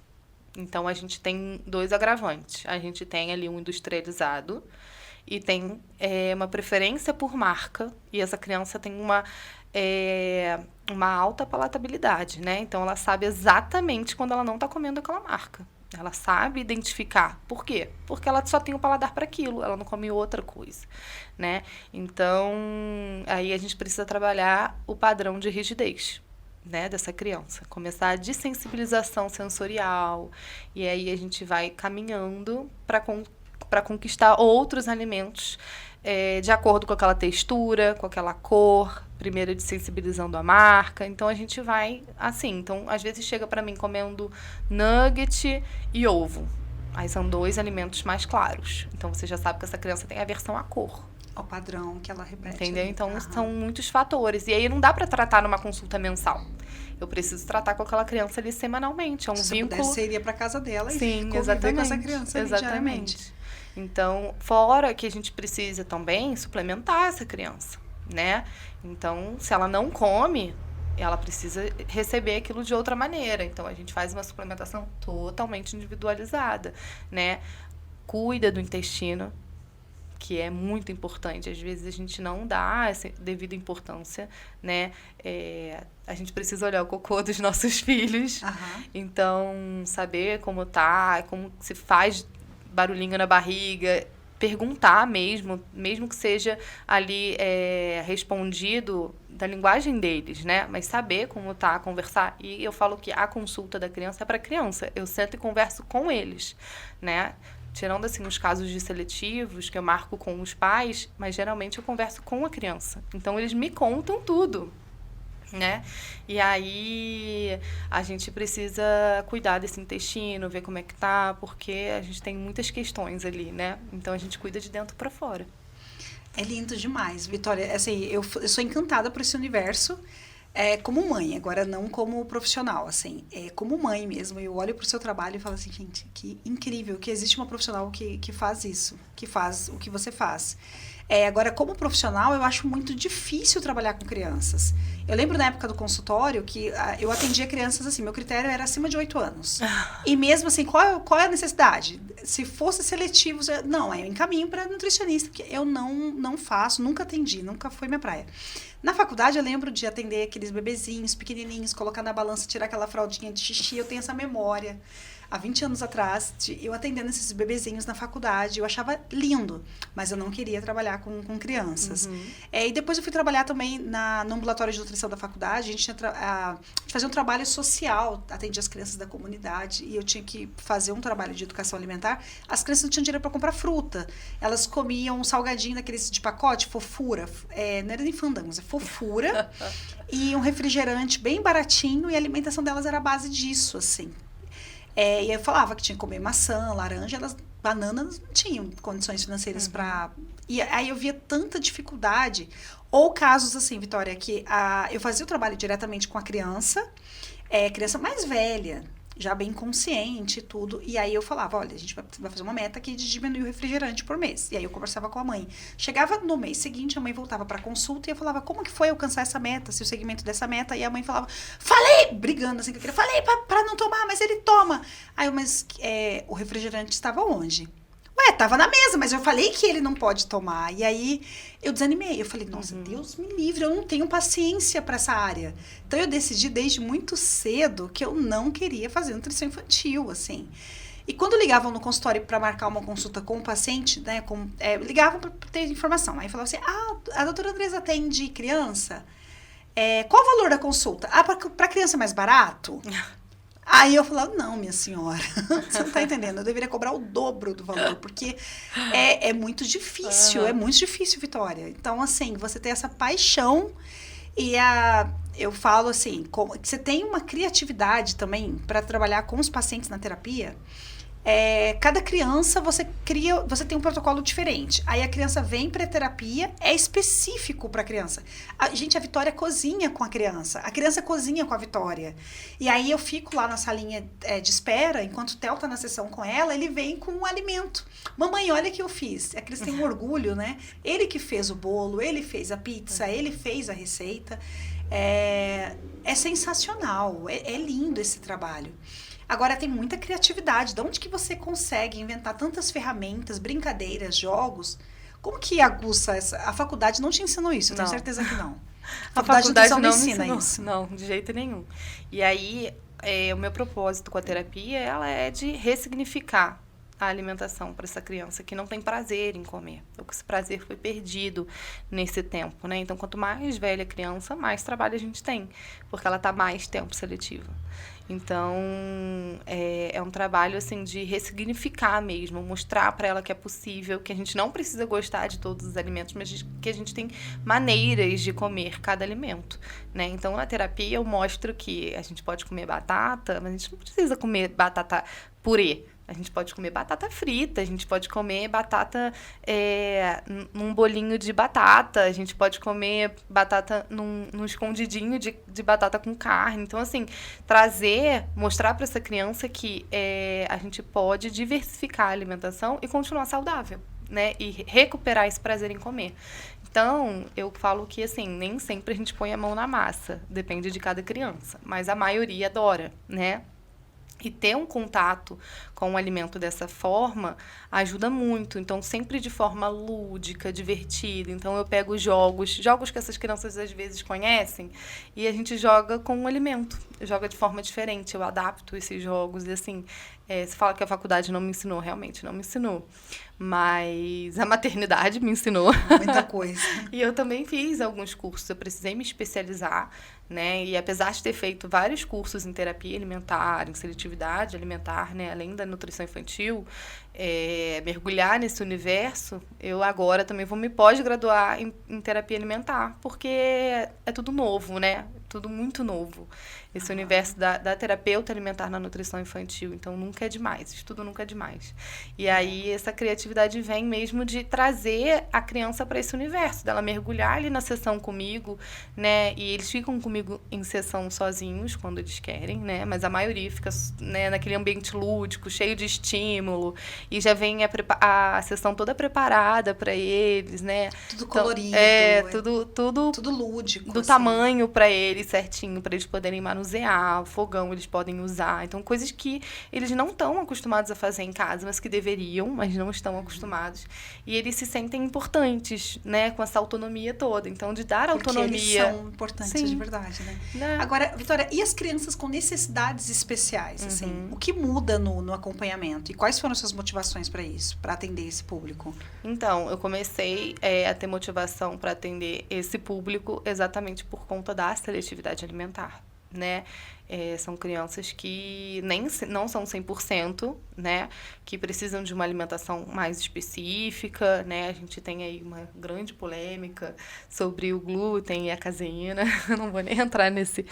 Então, a gente tem 2 agravantes. A gente tem ali um industrializado e tem uma preferência por marca. E essa criança tem uma alta palatabilidade, né? Então, ela sabe exatamente quando ela não está comendo aquela marca. Ela sabe identificar. Por quê? Porque ela só tem o paladar para aquilo. Ela não come outra coisa, né? Então, aí a gente precisa trabalhar o padrão de rigidez, né, dessa criança. Começar a dessensibilização sensorial. E aí a gente vai caminhando para conquistar outros alimentos de acordo com aquela textura, com aquela cor, primeiro desensibilizando a marca. Então, a gente vai assim. Então, às vezes chega para mim comendo nugget e ovo. Aí são 2 alimentos mais claros. Então, você já sabe que essa criança tem aversão à cor. Ao padrão que ela repete. Entendeu? Então, são muitos fatores. E aí, não dá para tratar numa consulta mensal. Eu preciso tratar com aquela criança ali semanalmente. É um Se vínculo... você iria para casa dela Sim, e conviver com essa criança ali diariamente. Exatamente. Então, fora que a gente precisa também suplementar essa criança, né? Então, se ela não come, ela precisa receber aquilo de outra maneira. Então, a gente faz uma suplementação totalmente individualizada, né? Cuida do intestino, que é muito importante. Às vezes, a gente não dá essa devida importância, né? A gente precisa olhar o cocô dos nossos filhos. Então, saber como tá, como se faz barulhinho na barriga, perguntar mesmo que seja ali respondido da linguagem deles, né? Mas saber como tá, conversar. E eu falo que a consulta da criança é para criança. Eu sento e converso com eles, né? Tirando, assim, os casos de seletivos, que eu marco com os pais, mas geralmente eu converso com a criança. Então, eles me contam tudo, né? E aí a gente precisa cuidar desse intestino, ver como é que tá, porque a gente tem muitas questões ali, né? Então a gente cuida de dentro para fora. É lindo demais, Vitória. Assim, eu sou encantada por esse universo. Como mãe, agora não como profissional, assim, como mãe mesmo. Eu olho pro seu trabalho e falo assim, gente, que incrível que existe uma profissional que faz isso, que faz o que você faz. Agora, como profissional, eu acho muito difícil trabalhar com crianças. Eu lembro na época do consultório que eu atendia crianças assim, meu critério era acima de 8 anos. E mesmo assim, qual é a necessidade? Se fosse seletivo, não, eu encaminho para nutricionista, porque eu não faço, nunca atendi, nunca foi minha praia. Na faculdade, eu lembro de atender aqueles bebezinhos pequenininhos, colocar na balança, tirar aquela fraldinha de xixi, eu tenho essa memória. Há 20 anos atrás, eu atendendo esses bebezinhos na faculdade, eu achava lindo, mas eu não queria trabalhar com crianças. E depois eu fui trabalhar também no ambulatório de nutrição transição da faculdade, a gente fazia um trabalho social, atendia as crianças da comunidade, e eu tinha que fazer um trabalho de educação alimentar. As crianças não tinham dinheiro para comprar fruta. Elas comiam um salgadinho daqueles de pacote, fofura. Não era nem fandangos, é fofura. E um refrigerante bem baratinho, e a alimentação delas era a base disso, assim. E aí eu falava que tinha que comer maçã, laranja, bananas não tinham condições financeiras para... E aí eu via tanta dificuldade. Ou casos assim, Vitória, que eu fazia o trabalho diretamente com a criança mais velha, já bem consciente e tudo. E aí eu falava, olha, a gente vai fazer uma meta aqui de diminuir o refrigerante por mês. E aí eu conversava com a mãe. Chegava no mês seguinte, a mãe voltava para consulta e eu falava, como que foi alcançar essa meta, se o segmento dessa meta? E a mãe falava, falei, brigando assim com a criança, falei para não tomar, mas ele toma. Aí eu, o refrigerante estava onde? Tava na mesa, mas eu falei que ele não pode tomar. E aí eu desanimei. Eu falei, nossa, Deus me livre, eu não tenho paciência para essa área. Então eu decidi desde muito cedo que eu não queria fazer nutrição infantil, assim. E quando ligavam no consultório para marcar uma consulta com o paciente, né, ligavam para ter informação. Aí falavam assim, a doutora Andresa atende criança? Qual o valor da consulta? Para criança é mais barato? Aí eu falava, não, minha senhora, você não tá entendendo, eu deveria cobrar o dobro do valor, porque é muito difícil, é muito difícil, Vitória. Então, assim, você tem essa paixão e eu falo assim, você tem uma criatividade também para trabalhar com os pacientes na terapia. Cada criança você tem um protocolo diferente. Aí a criança vem para terapia, é específico para a criança. A Vitória cozinha com a criança cozinha com a Vitória. E aí eu fico lá na salinha de espera, enquanto o Theo tá na sessão com ela, ele vem com um alimento. Mamãe, olha o que eu fiz. A criança tem um orgulho, né? Ele que fez o bolo, ele fez a pizza, ele fez a receita. É sensacional, é lindo esse trabalho. Agora, tem muita criatividade. De onde que você consegue inventar tantas ferramentas, brincadeiras, jogos? Como que aguça essa... A faculdade não te ensinou isso, eu tenho certeza que não. A faculdade não ensina isso. Não, de jeito nenhum. E aí, o meu propósito com a terapia, ela é de ressignificar a alimentação para essa criança que não tem prazer em comer. Esse prazer foi perdido nesse tempo, né? Então, quanto mais velha a criança, mais trabalho a gente tem, porque ela está mais tempo seletiva. Então, é um trabalho, assim, de ressignificar mesmo, mostrar para ela que é possível, que a gente não precisa gostar de todos os alimentos, mas que a gente tem maneiras de comer cada alimento, né? Então, na terapia, eu mostro que a gente pode comer batata, mas a gente não precisa comer batata purê. A gente pode comer batata frita, a gente pode comer batata num bolinho de batata, a gente pode comer batata num escondidinho de batata com carne. Então, assim, mostrar para essa criança que a gente pode diversificar a alimentação e continuar saudável, né? E recuperar esse prazer em comer. Então, eu falo que, assim, nem sempre a gente põe a mão na massa, depende de cada criança, mas a maioria adora, né? E ter um contato com o alimento dessa forma ajuda muito. Então, sempre de forma lúdica, divertida. Então, eu pego jogos que essas crianças às vezes conhecem, e a gente joga com o alimento. Joga de forma diferente. Eu adapto esses jogos. E, assim, você fala que a faculdade não me ensinou. Realmente, não me ensinou. Mas a maternidade me ensinou. Muita coisa. E eu também fiz alguns cursos. Eu precisei me especializar, né? E apesar de ter feito vários cursos em terapia alimentar, em seletividade alimentar, né? Além da nutrição infantil, mergulhar nesse universo, eu agora também vou me pós-graduar em terapia alimentar, porque é tudo novo, né? Tudo muito novo. Esse universo da terapeuta alimentar na nutrição infantil. Então, nunca é demais. Estudo nunca é demais. E aí, essa criatividade vem mesmo de trazer a criança para esse universo, dela mergulhar ali na sessão comigo, né? E eles ficam comigo em sessão sozinhos, quando eles querem, né? Mas a maioria fica, né, naquele ambiente lúdico, cheio de estímulo. E já vem a sessão toda preparada para eles, né? Tudo colorido. Tudo lúdico. Do assim. tamanho para eles, certinho, para eles poderem manusear manusear, o fogão eles podem usar. Então, coisas que eles não estão acostumados a fazer em casa, mas que deveriam, mas não estão acostumados. E eles se sentem importantes, né, com essa autonomia toda. Então, de dar Porque autonomia... eles são importantes Sim. de verdade, né? Né? Agora, Vitória, e as crianças com necessidades especiais, assim? O que muda no acompanhamento? E quais foram as suas motivações para isso, para atender esse público? Então, eu comecei a ter motivação para atender esse público exatamente por conta da seletividade alimentar, né? São crianças que não são 100%, né? Que precisam de uma alimentação mais específica, né? A gente tem aí uma grande polêmica sobre o glúten e a caseína. Não vou nem entrar nesse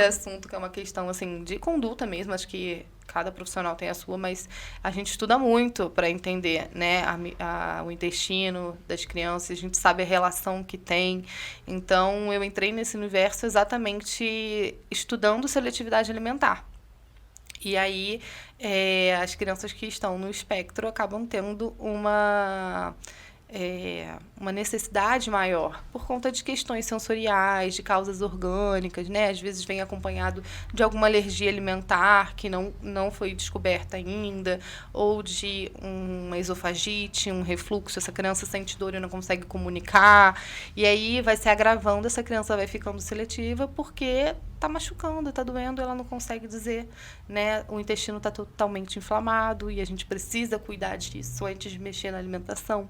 assunto, que é uma questão, assim, de conduta mesmo. Acho que cada profissional tem a sua, mas a gente estuda muito para entender, né, o intestino das crianças, a gente sabe a relação que tem. Então, eu entrei nesse universo exatamente estudando seletividade alimentar. E aí, as crianças que estão no espectro acabam tendo uma necessidade maior por conta de questões sensoriais, de causas orgânicas, né? Às vezes vem acompanhado de alguma alergia alimentar que não foi descoberta ainda, ou de uma esofagite, um refluxo, essa criança sente dor e não consegue comunicar, e aí vai se agravando, essa criança vai ficando seletiva porque tá machucando, tá doendo, ela não consegue dizer, né? O intestino tá totalmente inflamado e a gente precisa cuidar disso antes de mexer na alimentação.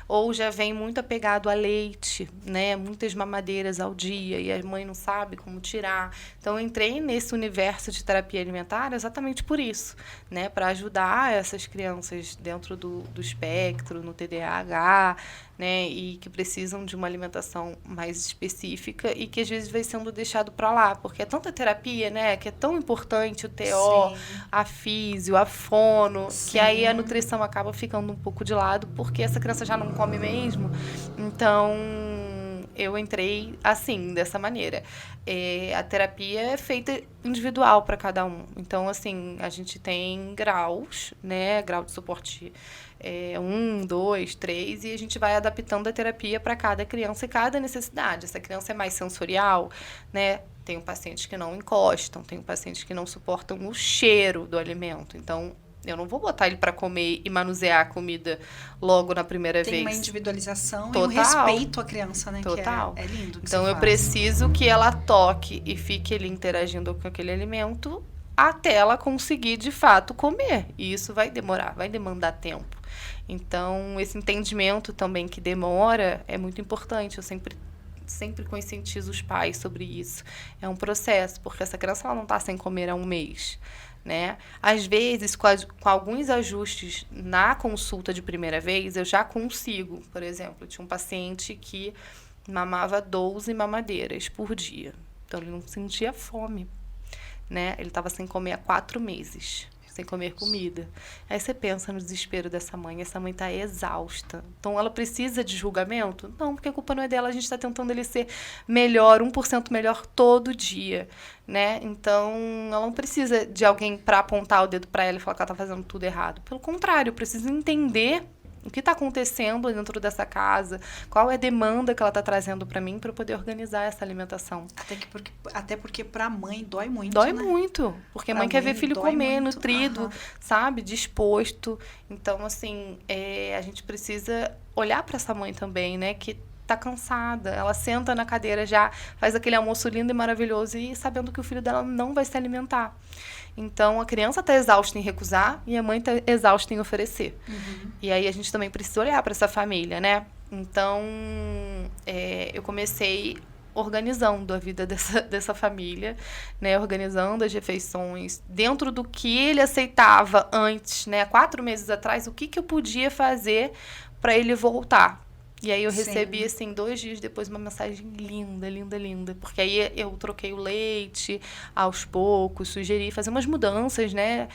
Ou já vem muito apegado a leite, né? Muitas mamadeiras ao dia e a mãe não sabe como tirar. Então, eu entrei nesse universo de terapia alimentar exatamente por isso, né? Para ajudar essas crianças dentro do espectro, no TDAH, né? E que precisam de uma alimentação mais específica e que às vezes vai sendo deixado para lá, porque é tanta terapia, né? Que é tão importante o TO, Sim. a físio, a fono, Sim. que aí a nutrição acaba ficando um pouco de lado, porque essa criança já não come mesmo. Então, eu entrei assim, dessa maneira. A terapia é feita individual para cada um. Então, assim, a gente tem graus, né? Grau de suporte 1, 2, 3, e a gente vai adaptando a terapia para cada criança e cada necessidade. Essa criança é mais sensorial, né? Tem pacientes que não encostam, tem pacientes que não suportam o cheiro do alimento. Então, eu não vou botar ele para comer e manusear a comida logo na primeira vez. Tem uma individualização Total. e um respeito à criança, né? Total. Que é lindo. Então, eu preciso que ela toque e fique ali interagindo com aquele alimento até ela conseguir, de fato, comer. E isso vai demorar, vai demandar tempo. Então, esse entendimento também que demora é muito importante. Eu sempre conscientizo os pais sobre isso. É um processo, porque essa criança ela não está sem comer há um mês, né? Às vezes, com alguns ajustes na consulta de primeira vez, eu já consigo. Por exemplo, eu tinha um paciente que mamava 12 mamadeiras por dia. Então, ele não sentia fome, né? Ele estava sem comer há 4 meses. Sem comer comida. Aí você pensa no desespero dessa mãe. Essa mãe está exausta. Então, ela precisa de julgamento? Não, porque a culpa não é dela. A gente está tentando ele ser melhor, 1% melhor todo dia, né? Então, ela não precisa de alguém para apontar o dedo para ela e falar que ela está fazendo tudo errado. Pelo contrário, eu preciso entender o que está acontecendo dentro dessa casa, qual é a demanda que ela está trazendo para mim para eu poder organizar essa alimentação. Até porque para a mãe dói muito, Dói né? muito, porque a mãe quer ver filho comer, muito, nutrido, sabe? Disposto. Então, assim, a gente precisa olhar para essa mãe também, né? Que tá cansada. Ela senta na cadeira já, faz aquele almoço lindo e maravilhoso e sabendo que o filho dela não vai se alimentar. Então, a criança está exausta em recusar e a mãe está exausta em oferecer. E aí, a gente também precisa olhar para essa família, né? Então, eu comecei organizando a vida dessa família, né? Organizando as refeições dentro do que ele aceitava antes, né? 4 meses atrás, o que eu podia fazer para ele voltar. E aí eu recebi, assim, 2 dias depois, uma mensagem linda, linda, linda. Porque aí eu troquei o leite aos poucos, sugeri fazer umas mudanças, né?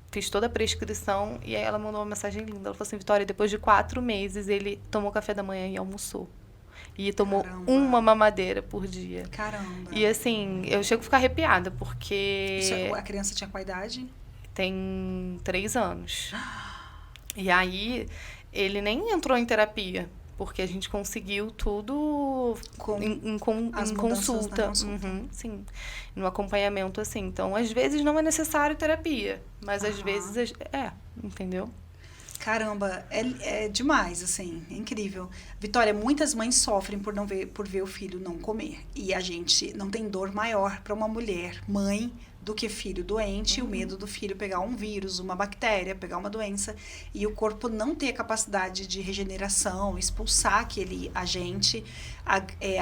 Fiz toda a prescrição e aí ela mandou uma mensagem linda. Ela falou assim, Vitória, depois de 4 meses, ele tomou café da manhã e almoçou. E tomou uma mamadeira por dia. Caramba. E assim, eu chego a ficar arrepiada, porque... A criança tinha qual idade? Tem 3 anos. E aí... ele nem entrou em terapia, Porque a gente conseguiu tudo em consulta. Uhum, sim. No acompanhamento, assim. Então, às vezes não é necessário terapia. Mas às vezes entendeu? Caramba, é demais, assim, é incrível. Vitória, muitas mães sofrem por ver o filho não comer. E a gente não tem dor maior para uma mulher, mãe, do que filho doente, o medo do filho pegar um vírus, uma bactéria, pegar uma doença, e o corpo não ter a capacidade de regeneração, expulsar aquele agente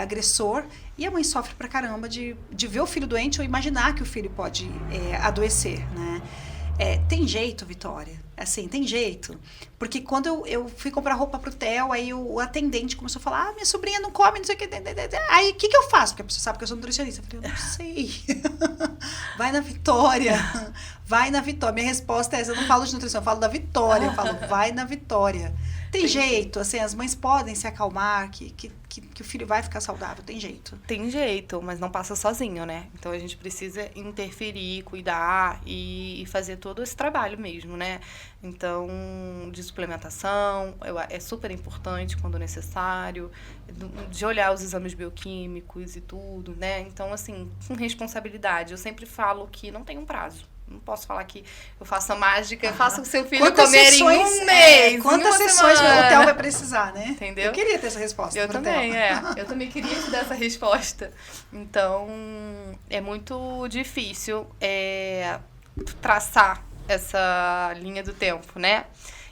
agressor, e a mãe sofre pra caramba de ver o filho doente ou imaginar que o filho pode adoecer, né? Tem jeito, Vitória? Assim, tem jeito. Porque quando eu fui comprar roupa pro Theo, aí o atendente começou a falar, minha sobrinha não come, não sei o que. Aí, o que eu faço? Porque a pessoa sabe que eu sou nutricionista. Eu falei, eu não sei. Vai na Vitória. Vai na Vitória. Minha resposta é essa, eu não falo de nutrição, eu falo da Vitória. Eu falo, vai na Vitória. Tem jeito, assim, as mães podem se acalmar, que o filho vai ficar saudável, tem jeito. Tem jeito, mas não passa sozinho, né? Então, a gente precisa interferir, cuidar e fazer todo esse trabalho mesmo, né? Então, de suplementação, é super importante quando necessário, de olhar os exames bioquímicos e tudo, né? Então, assim, com responsabilidade. Eu sempre falo que não tem um prazo. Não posso falar que eu faço a mágica, faço o seu filho comer em um mês. Quantas sessões o Theo vai precisar, né? Entendeu? Eu queria ter essa resposta. Eu também, Eu também queria te dar essa resposta. Então, é muito difícil traçar essa linha do tempo, né?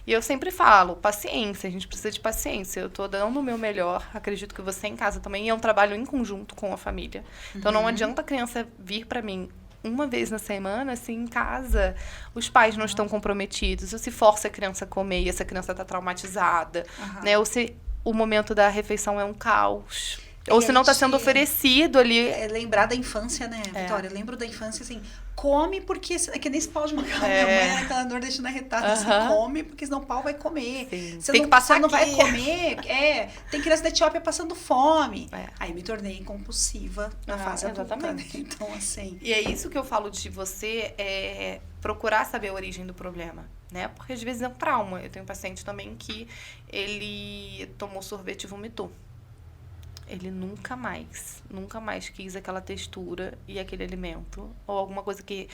E eu sempre falo, paciência, a gente precisa de paciência. Eu tô dando o meu melhor, acredito que você em casa também, e é um trabalho em conjunto com a família. Então, não adianta a criança vir pra mim uma vez na semana, assim, em casa, os pais não estão comprometidos, ou se força a criança a comer e essa criança está traumatizada, né? Ou se o momento da refeição é um caos. Ou se não está sendo oferecido ali. Lembrar da infância, né, Vitória? Eu lembro da infância, assim, come porque... É que nem esse pau de macarrão. Minha mãe, aquela nordestina retada, assim, come porque senão o pau vai comer. Você não vai comer, tem criança da Etiópia passando fome. Aí me tornei compulsiva na fase adulta, né? Então, assim... E é isso que eu falo de você, procurar saber a origem do problema, né? Porque às vezes é um trauma. Eu tenho um paciente também que ele tomou sorvete e vomitou. Ele nunca mais quis aquela textura e aquele alimento. Ou alguma coisa que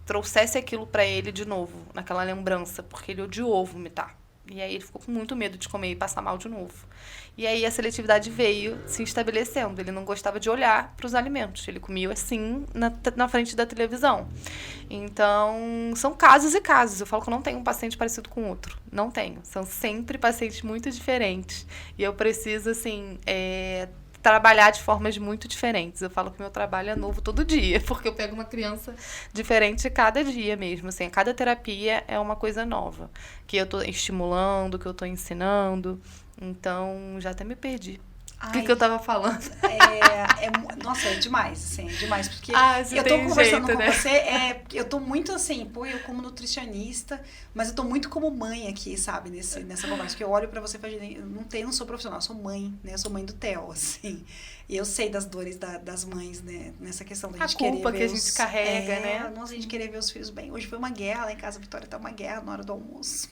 trouxesse aquilo pra ele de novo, naquela lembrança, porque ele odiou vomitar. E aí ele ficou com muito medo de comer e passar mal de novo. E aí a seletividade veio se estabelecendo. Ele não gostava de olhar para os alimentos. Ele comia assim na frente da televisão. Então, são casos e casos. Eu falo que eu não tenho um paciente parecido com outro. Não tenho. São sempre pacientes muito diferentes. E eu preciso, assim, trabalhar de formas muito diferentes. Eu falo que meu trabalho é novo todo dia, porque eu pego uma criança diferente cada dia mesmo. Assim, cada terapia é uma coisa nova, que eu estou estimulando, que eu estou ensinando. Então, já até me perdi. O que eu tava falando? Nossa, é demais, assim, é demais. Porque eu tô conversando com você, eu tô muito assim, eu como nutricionista, mas eu tô muito como mãe aqui, sabe, nessa conversa. Porque eu olho pra você e falo, eu não sou profissional, eu sou mãe, né? Eu sou mãe do Theo, assim. E eu sei das dores das mães, né? Nessa questão da gente querer ver a culpa que a gente carrega, né? Nossa, a gente querer ver os filhos bem. Hoje foi uma guerra lá em casa, a Vitória tá uma guerra na hora do almoço.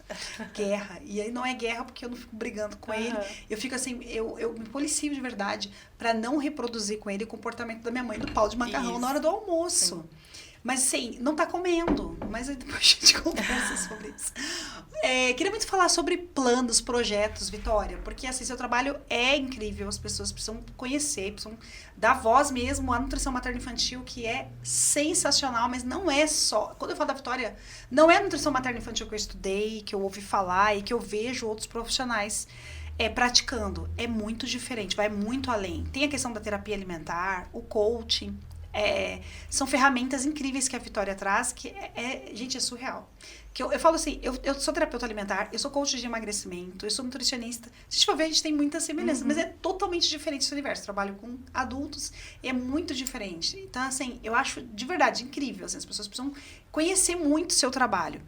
Guerra. E aí não é guerra porque eu não fico brigando com ele. Eu fico assim, eu me policio de verdade pra não reproduzir com ele o comportamento da minha mãe do pau de macarrão na hora do almoço. Sim. Mas assim, não tá comendo. Mas aí depois a gente conversa sobre isso. Queria muito falar sobre planos, projetos, Vitória. Porque assim, seu trabalho é incrível. As pessoas precisam conhecer, precisam dar voz mesmo à nutrição materno-infantil, que é sensacional, mas não é só... Quando eu falo da Vitória, não é a nutrição materno-infantil que eu estudei, que eu ouvi falar e que eu vejo outros profissionais praticando. É muito diferente, vai muito além. Tem a questão da terapia alimentar, o coaching... são ferramentas incríveis que a Vitória traz, que gente, é surreal. Que eu falo assim, eu sou terapeuta alimentar, eu sou coach de emagrecimento, eu sou nutricionista. Se a gente for ver, a gente tem muitas semelhanças, mas é totalmente diferente esse universo. Trabalho com adultos, é muito diferente. Então, assim, eu acho de verdade incrível. Assim, as pessoas precisam conhecer muito o seu trabalho.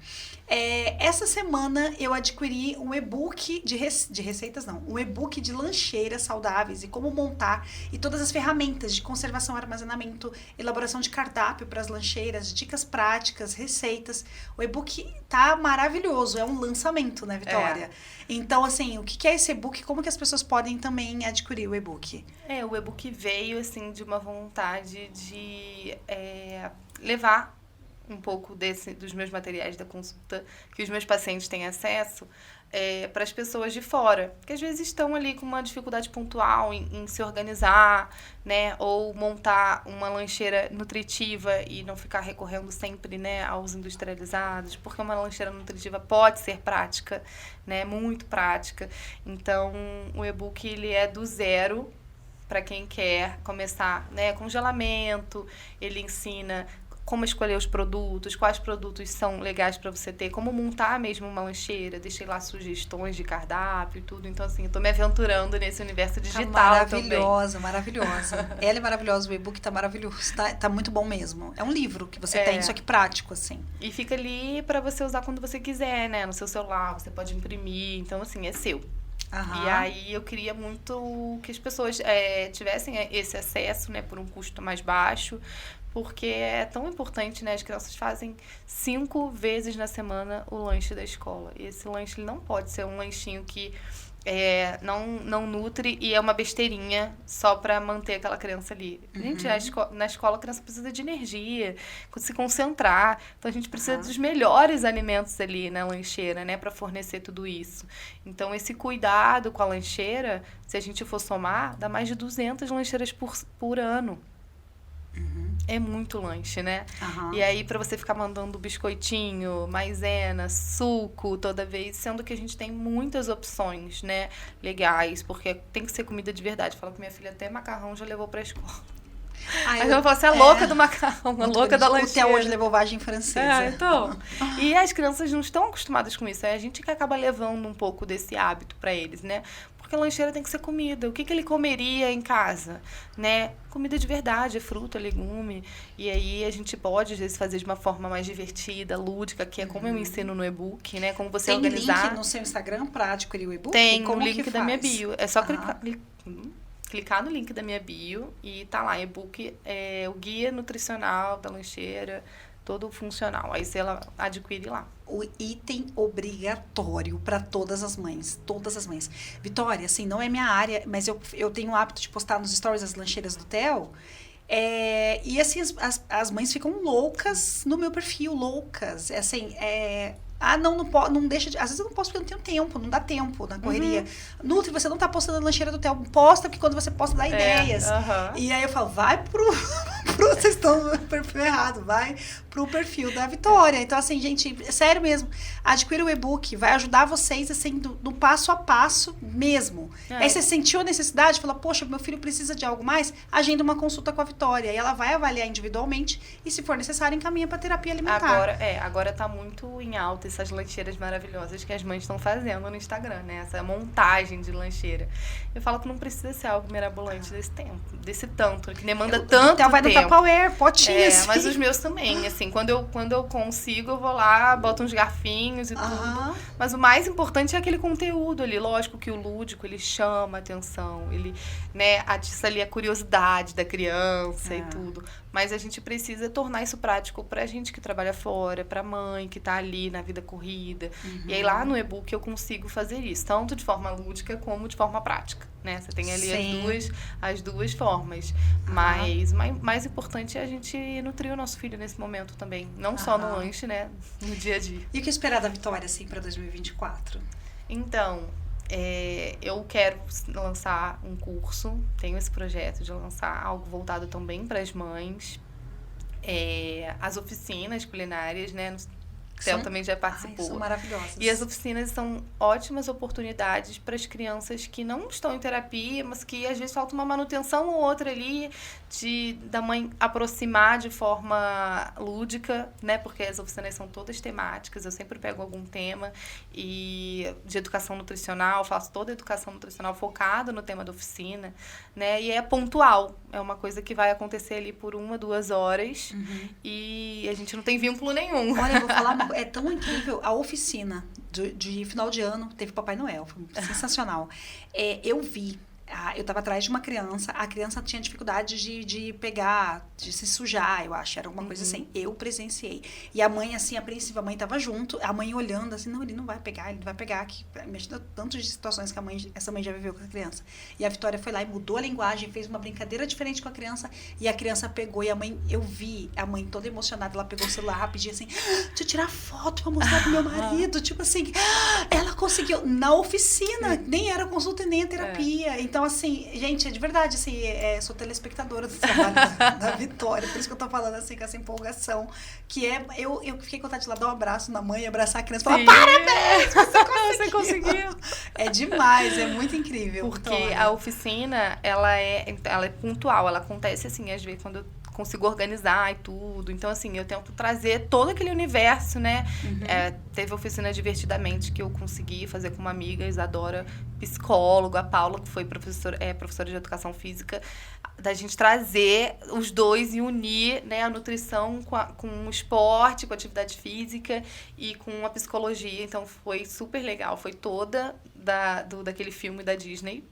Essa semana eu adquiri um e-book de receitas, não, um e-book de lancheiras saudáveis e como montar, e todas as ferramentas de conservação, armazenamento, elaboração de cardápio para as lancheiras, dicas práticas, receitas. O e-book tá maravilhoso. É um lançamento, né, Vitória? Então, assim, o que é esse e-book? Como que as pessoas podem também adquirir o e-book? O e-book veio, assim, de uma vontade de levar um pouco dos meus materiais da consulta, que os meus pacientes têm acesso, para as pessoas de fora, que às vezes estão ali com uma dificuldade pontual em se organizar, né, ou montar uma lancheira nutritiva e não ficar recorrendo sempre, né, aos industrializados, porque uma lancheira nutritiva pode ser prática, né, muito prática. Então, o e-book ele é do zero para quem quer começar, né, congelamento, ele ensina como escolher os produtos, quais produtos são legais para você ter, como montar mesmo uma lancheira, deixei lá sugestões de cardápio e tudo. Então, assim, eu tô me aventurando nesse universo digital maravilhosa, também. Maravilhosa. Ela é maravilhosa, o e-book tá maravilhoso, tá muito bom mesmo. É um livro que você tem, só que prático, assim. E fica ali para você usar quando você quiser, né? No seu celular, você pode imprimir, então, assim, é seu. Aham. E aí eu queria muito que as pessoas tivessem esse acesso, né, por um custo mais baixo, porque é tão importante, né? As crianças fazem 5 vezes na semana o lanche da escola. E esse lanche ele não pode ser um lanchinho que não nutre e é uma besteirinha só para manter aquela criança ali. Gente, na escola a criança precisa de energia, se concentrar. Então a gente precisa dos melhores alimentos ali na lancheira, né? Para fornecer tudo isso. Então esse cuidado com a lancheira, se a gente for somar, dá mais de 200 lancheiras por ano. É muito lanche, né? E aí, pra você ficar mandando biscoitinho, maisena, suco toda vez, sendo que a gente tem muitas opções, né? Legais, porque tem que ser comida de verdade. Falo que minha filha até macarrão já levou pra escola. Aí eu falo, você é louca do macarrão, a louca da lancheira. Até hoje levou vagem francesa. Então. E as crianças não estão acostumadas com isso. É a gente que acaba levando um pouco desse hábito pra eles, né? Porque a lancheira tem que ser comida. O que ele comeria em casa, né? Comida de verdade, fruta, legume. E aí a gente pode, às vezes, fazer de uma forma mais divertida, lúdica, que é como eu ensino no e-book, né? Como você organizar. Tem link no seu Instagram para adquirir o e-book? Tem, no link da minha bio. É só clicar no link da minha bio e tá lá, e-book, o guia nutricional da lancheira, todo funcional. Aí você adquire lá. O item obrigatório para todas as mães. Todas as mães. Vitória, assim, não é minha área, mas eu tenho o hábito de postar nos stories as lancheiras do Theo. E assim, as mães ficam loucas no meu perfil, loucas. Não deixa de... Às vezes eu não posto porque eu não tenho tempo, não dá tempo na correria. Nutri, você não tá postando a lancheira do Theo. Posta, porque quando você posta dá ideias. E aí eu falo, vai vocês estão no perfil errado, vai pro perfil da Vitória. Então, assim, gente, sério mesmo, adquira o e-book, vai ajudar vocês, assim, do passo a passo mesmo. Aí você sentiu a necessidade, falou, poxa, meu filho precisa de algo mais, agenda uma consulta com a Vitória. E ela vai avaliar individualmente e, se for necessário, encaminha pra terapia alimentar. Agora tá muito em alta essas lancheiras maravilhosas que as mães estão fazendo no Instagram, né? Essa montagem de lancheira. Eu falo que não precisa ser algo mirabolante desse tanto, que demanda tanto então vai tempo. no Tupperware, potinho assim. Mas os meus também, assim, quando eu consigo, eu vou lá, boto uns garfinhos e tudo. Mas o mais importante é aquele conteúdo ali. Lógico que o lúdico, ele chama a atenção, ele, né, atiça ali a curiosidade da criança e tudo. Mas a gente precisa tornar isso prático pra gente que trabalha fora, pra mãe que tá ali na vida corrida. E aí lá no e-book eu consigo fazer isso, tanto de forma lúdica como de forma prática, né? Você tem ali as duas formas. Mas mais importante é a gente nutrir o nosso filho nesse momento também. Não só no lanche, né? No dia a dia. E o que esperar da Vitória, assim, pra 2024? Então, eu quero lançar um curso, tenho esse projeto de lançar algo voltado também para as mães, as oficinas culinárias, né? O Theo também já participou. São maravilhosas. E as oficinas são ótimas oportunidades para as crianças que não estão em terapia, mas que às vezes falta uma manutenção ou outra ali da mãe aproximar de forma lúdica, né? Porque as oficinas são todas temáticas, eu sempre pego algum tema de educação nutricional, faço toda a educação nutricional focada no tema da oficina, né? E é pontual, é uma coisa que vai acontecer ali por 1 a 2 horas e a gente não tem vínculo nenhum. Olha, eu vou falar, é tão incrível a oficina de final de ano, teve Papai Noel, foi sensacional. Eu vi eu tava atrás de uma criança, a criança tinha dificuldade de pegar, de se sujar, eu acho, era alguma coisa assim. Eu presenciei. E a mãe, assim, apreensiva, a mãe tava junto, a mãe olhando assim, não, ele não vai pegar, que imagina tantas situações que essa mãe já viveu com a criança. E a Vitória foi lá e mudou a linguagem, fez uma brincadeira diferente com a criança, e a criança pegou, e a mãe, eu vi a mãe toda emocionada, ela pegou o celular rapidinho assim, deixa eu tirar foto pra mostrar pro meu marido, tipo assim, ela conseguiu, na oficina, nem era consulta e nem a terapia. Então, assim, gente, é de verdade, assim, sou telespectadora do trabalho da Vitória, por isso que eu tô falando assim, com essa empolgação, que eu fiquei com vontade de lá dar um abraço na mãe, abraçar a criança e falar, parabéns, você conseguiu. É demais, é muito incrível. Porque a oficina, ela é pontual, ela acontece assim, às vezes, quando eu consigo organizar e tudo. Então, assim, eu tento trazer todo aquele universo, né? Teve a oficina Divertidamente que eu consegui fazer com uma amiga, Isadora, psicóloga, a Paula, que foi professora de educação física, da gente trazer os dois e unir, né, a nutrição com o esporte, com a atividade física e com a psicologia. Então, foi super legal. Foi toda daquele filme da Disney.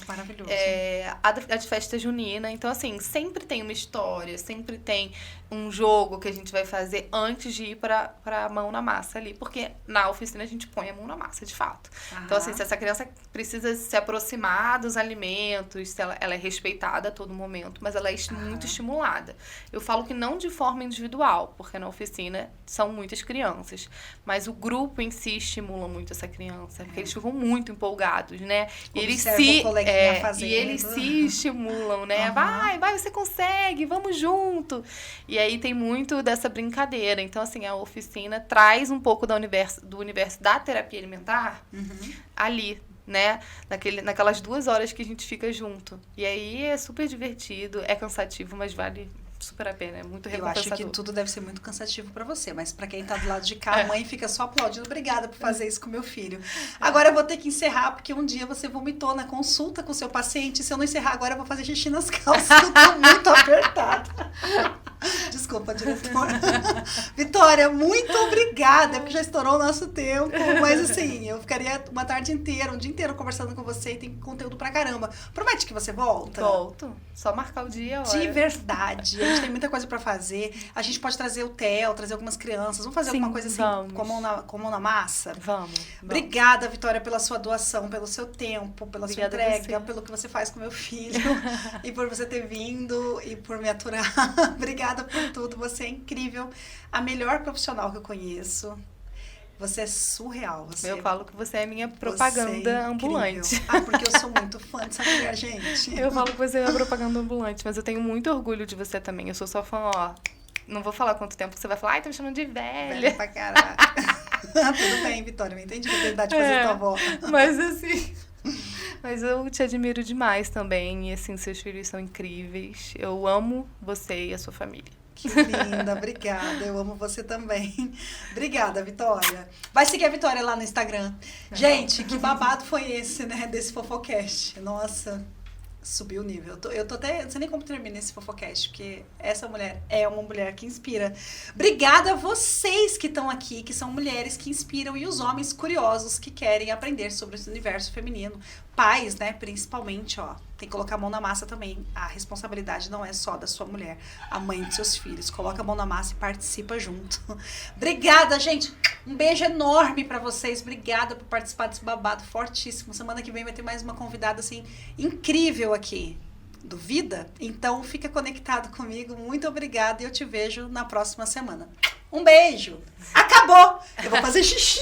Maravilhoso. A de festa junina. Então, assim, sempre tem uma história, sempre tem um jogo que a gente vai fazer antes de ir pra mão na massa ali. Porque na oficina a gente põe a mão na massa, de fato. Então, assim, se essa criança precisa se aproximar dos alimentos, se ela é respeitada a todo momento, mas ela é muito estimulada. Eu falo que não de forma individual, porque na oficina são muitas crianças. Mas o grupo em si estimula muito essa criança, porque eles ficam muito empolgados, né? E eles se estimulam, né? Vai, você consegue, vamos junto. E aí tem muito dessa brincadeira. Então, assim, a oficina traz um pouco do universo da terapia alimentar ali, né? Naquelas 2 horas que a gente fica junto. E aí é super divertido, é cansativo, mas vale super a pena, é muito recompensador. Eu acho que tudo deve ser muito cansativo pra você, mas pra quem tá do lado de cá, a mãe fica só aplaudindo. Obrigada por fazer isso com meu filho. Agora eu vou ter que encerrar, porque um dia você vomitou na consulta com o seu paciente. Se eu não encerrar agora, eu vou fazer xixi nas calças. Eu tô muito apertada. Desculpa, diretor. Vitória, muito obrigada, porque já estourou o nosso tempo. Mas assim, eu ficaria uma tarde inteira, um dia inteiro conversando com você e tem conteúdo pra caramba. Promete que você volta? Volto. Só marcar o dia, De verdade. A gente tem muita coisa pra fazer. A gente pode trazer o Theo, trazer algumas crianças. Vamos fazer alguma coisa assim, com a mão na massa? Vamos. Obrigada, Vitória, pela sua doação, pelo seu tempo, pela sua entrega, pelo que você faz com meu filho. E por você ter vindo e por me aturar. Obrigada por tudo. Você é incrível. A melhor profissional que eu conheço. Você é surreal. Eu falo que você é minha propaganda ambulante. Porque eu sou muito fã dessa mulher, gente. Eu falo que você é a propaganda ambulante, mas eu tenho muito orgulho de você também. Eu sou sua fã, ó. Não vou falar quanto tempo que você vai falar, tá me chamando de velha. Velha pra caralho. Tudo bem, Vitória, eu entendi que é verdade fazer tua avó. Mas assim... Mas eu te admiro demais também. E assim, seus filhos são incríveis. Eu amo você e a sua família. Que linda, obrigada. Eu amo você também. Obrigada, Vitória. Vai seguir a Vitória lá no Instagram. Gente, que babado foi esse, né? Desse Fofocast. Nossa, subiu o nível. Eu tô até... Não sei nem como termina esse Fofocast, porque essa mulher é uma mulher que inspira. Obrigada a vocês que estão aqui, que são mulheres que inspiram, e os homens curiosos que querem aprender sobre esse universo feminino. Pais, né, principalmente, ó. Tem que colocar a mão na massa também. A responsabilidade não é só da sua mulher, a mãe de seus filhos. Coloca a mão na massa e participa junto. Obrigada, gente. Um beijo enorme pra vocês. Obrigada por participar desse babado fortíssimo. Semana que vem vai ter mais uma convidada, assim, incrível aqui. Duvida? Então, fica conectado comigo. Muito obrigada e eu te vejo na próxima semana. Um beijo. Acabou. Eu vou fazer xixi.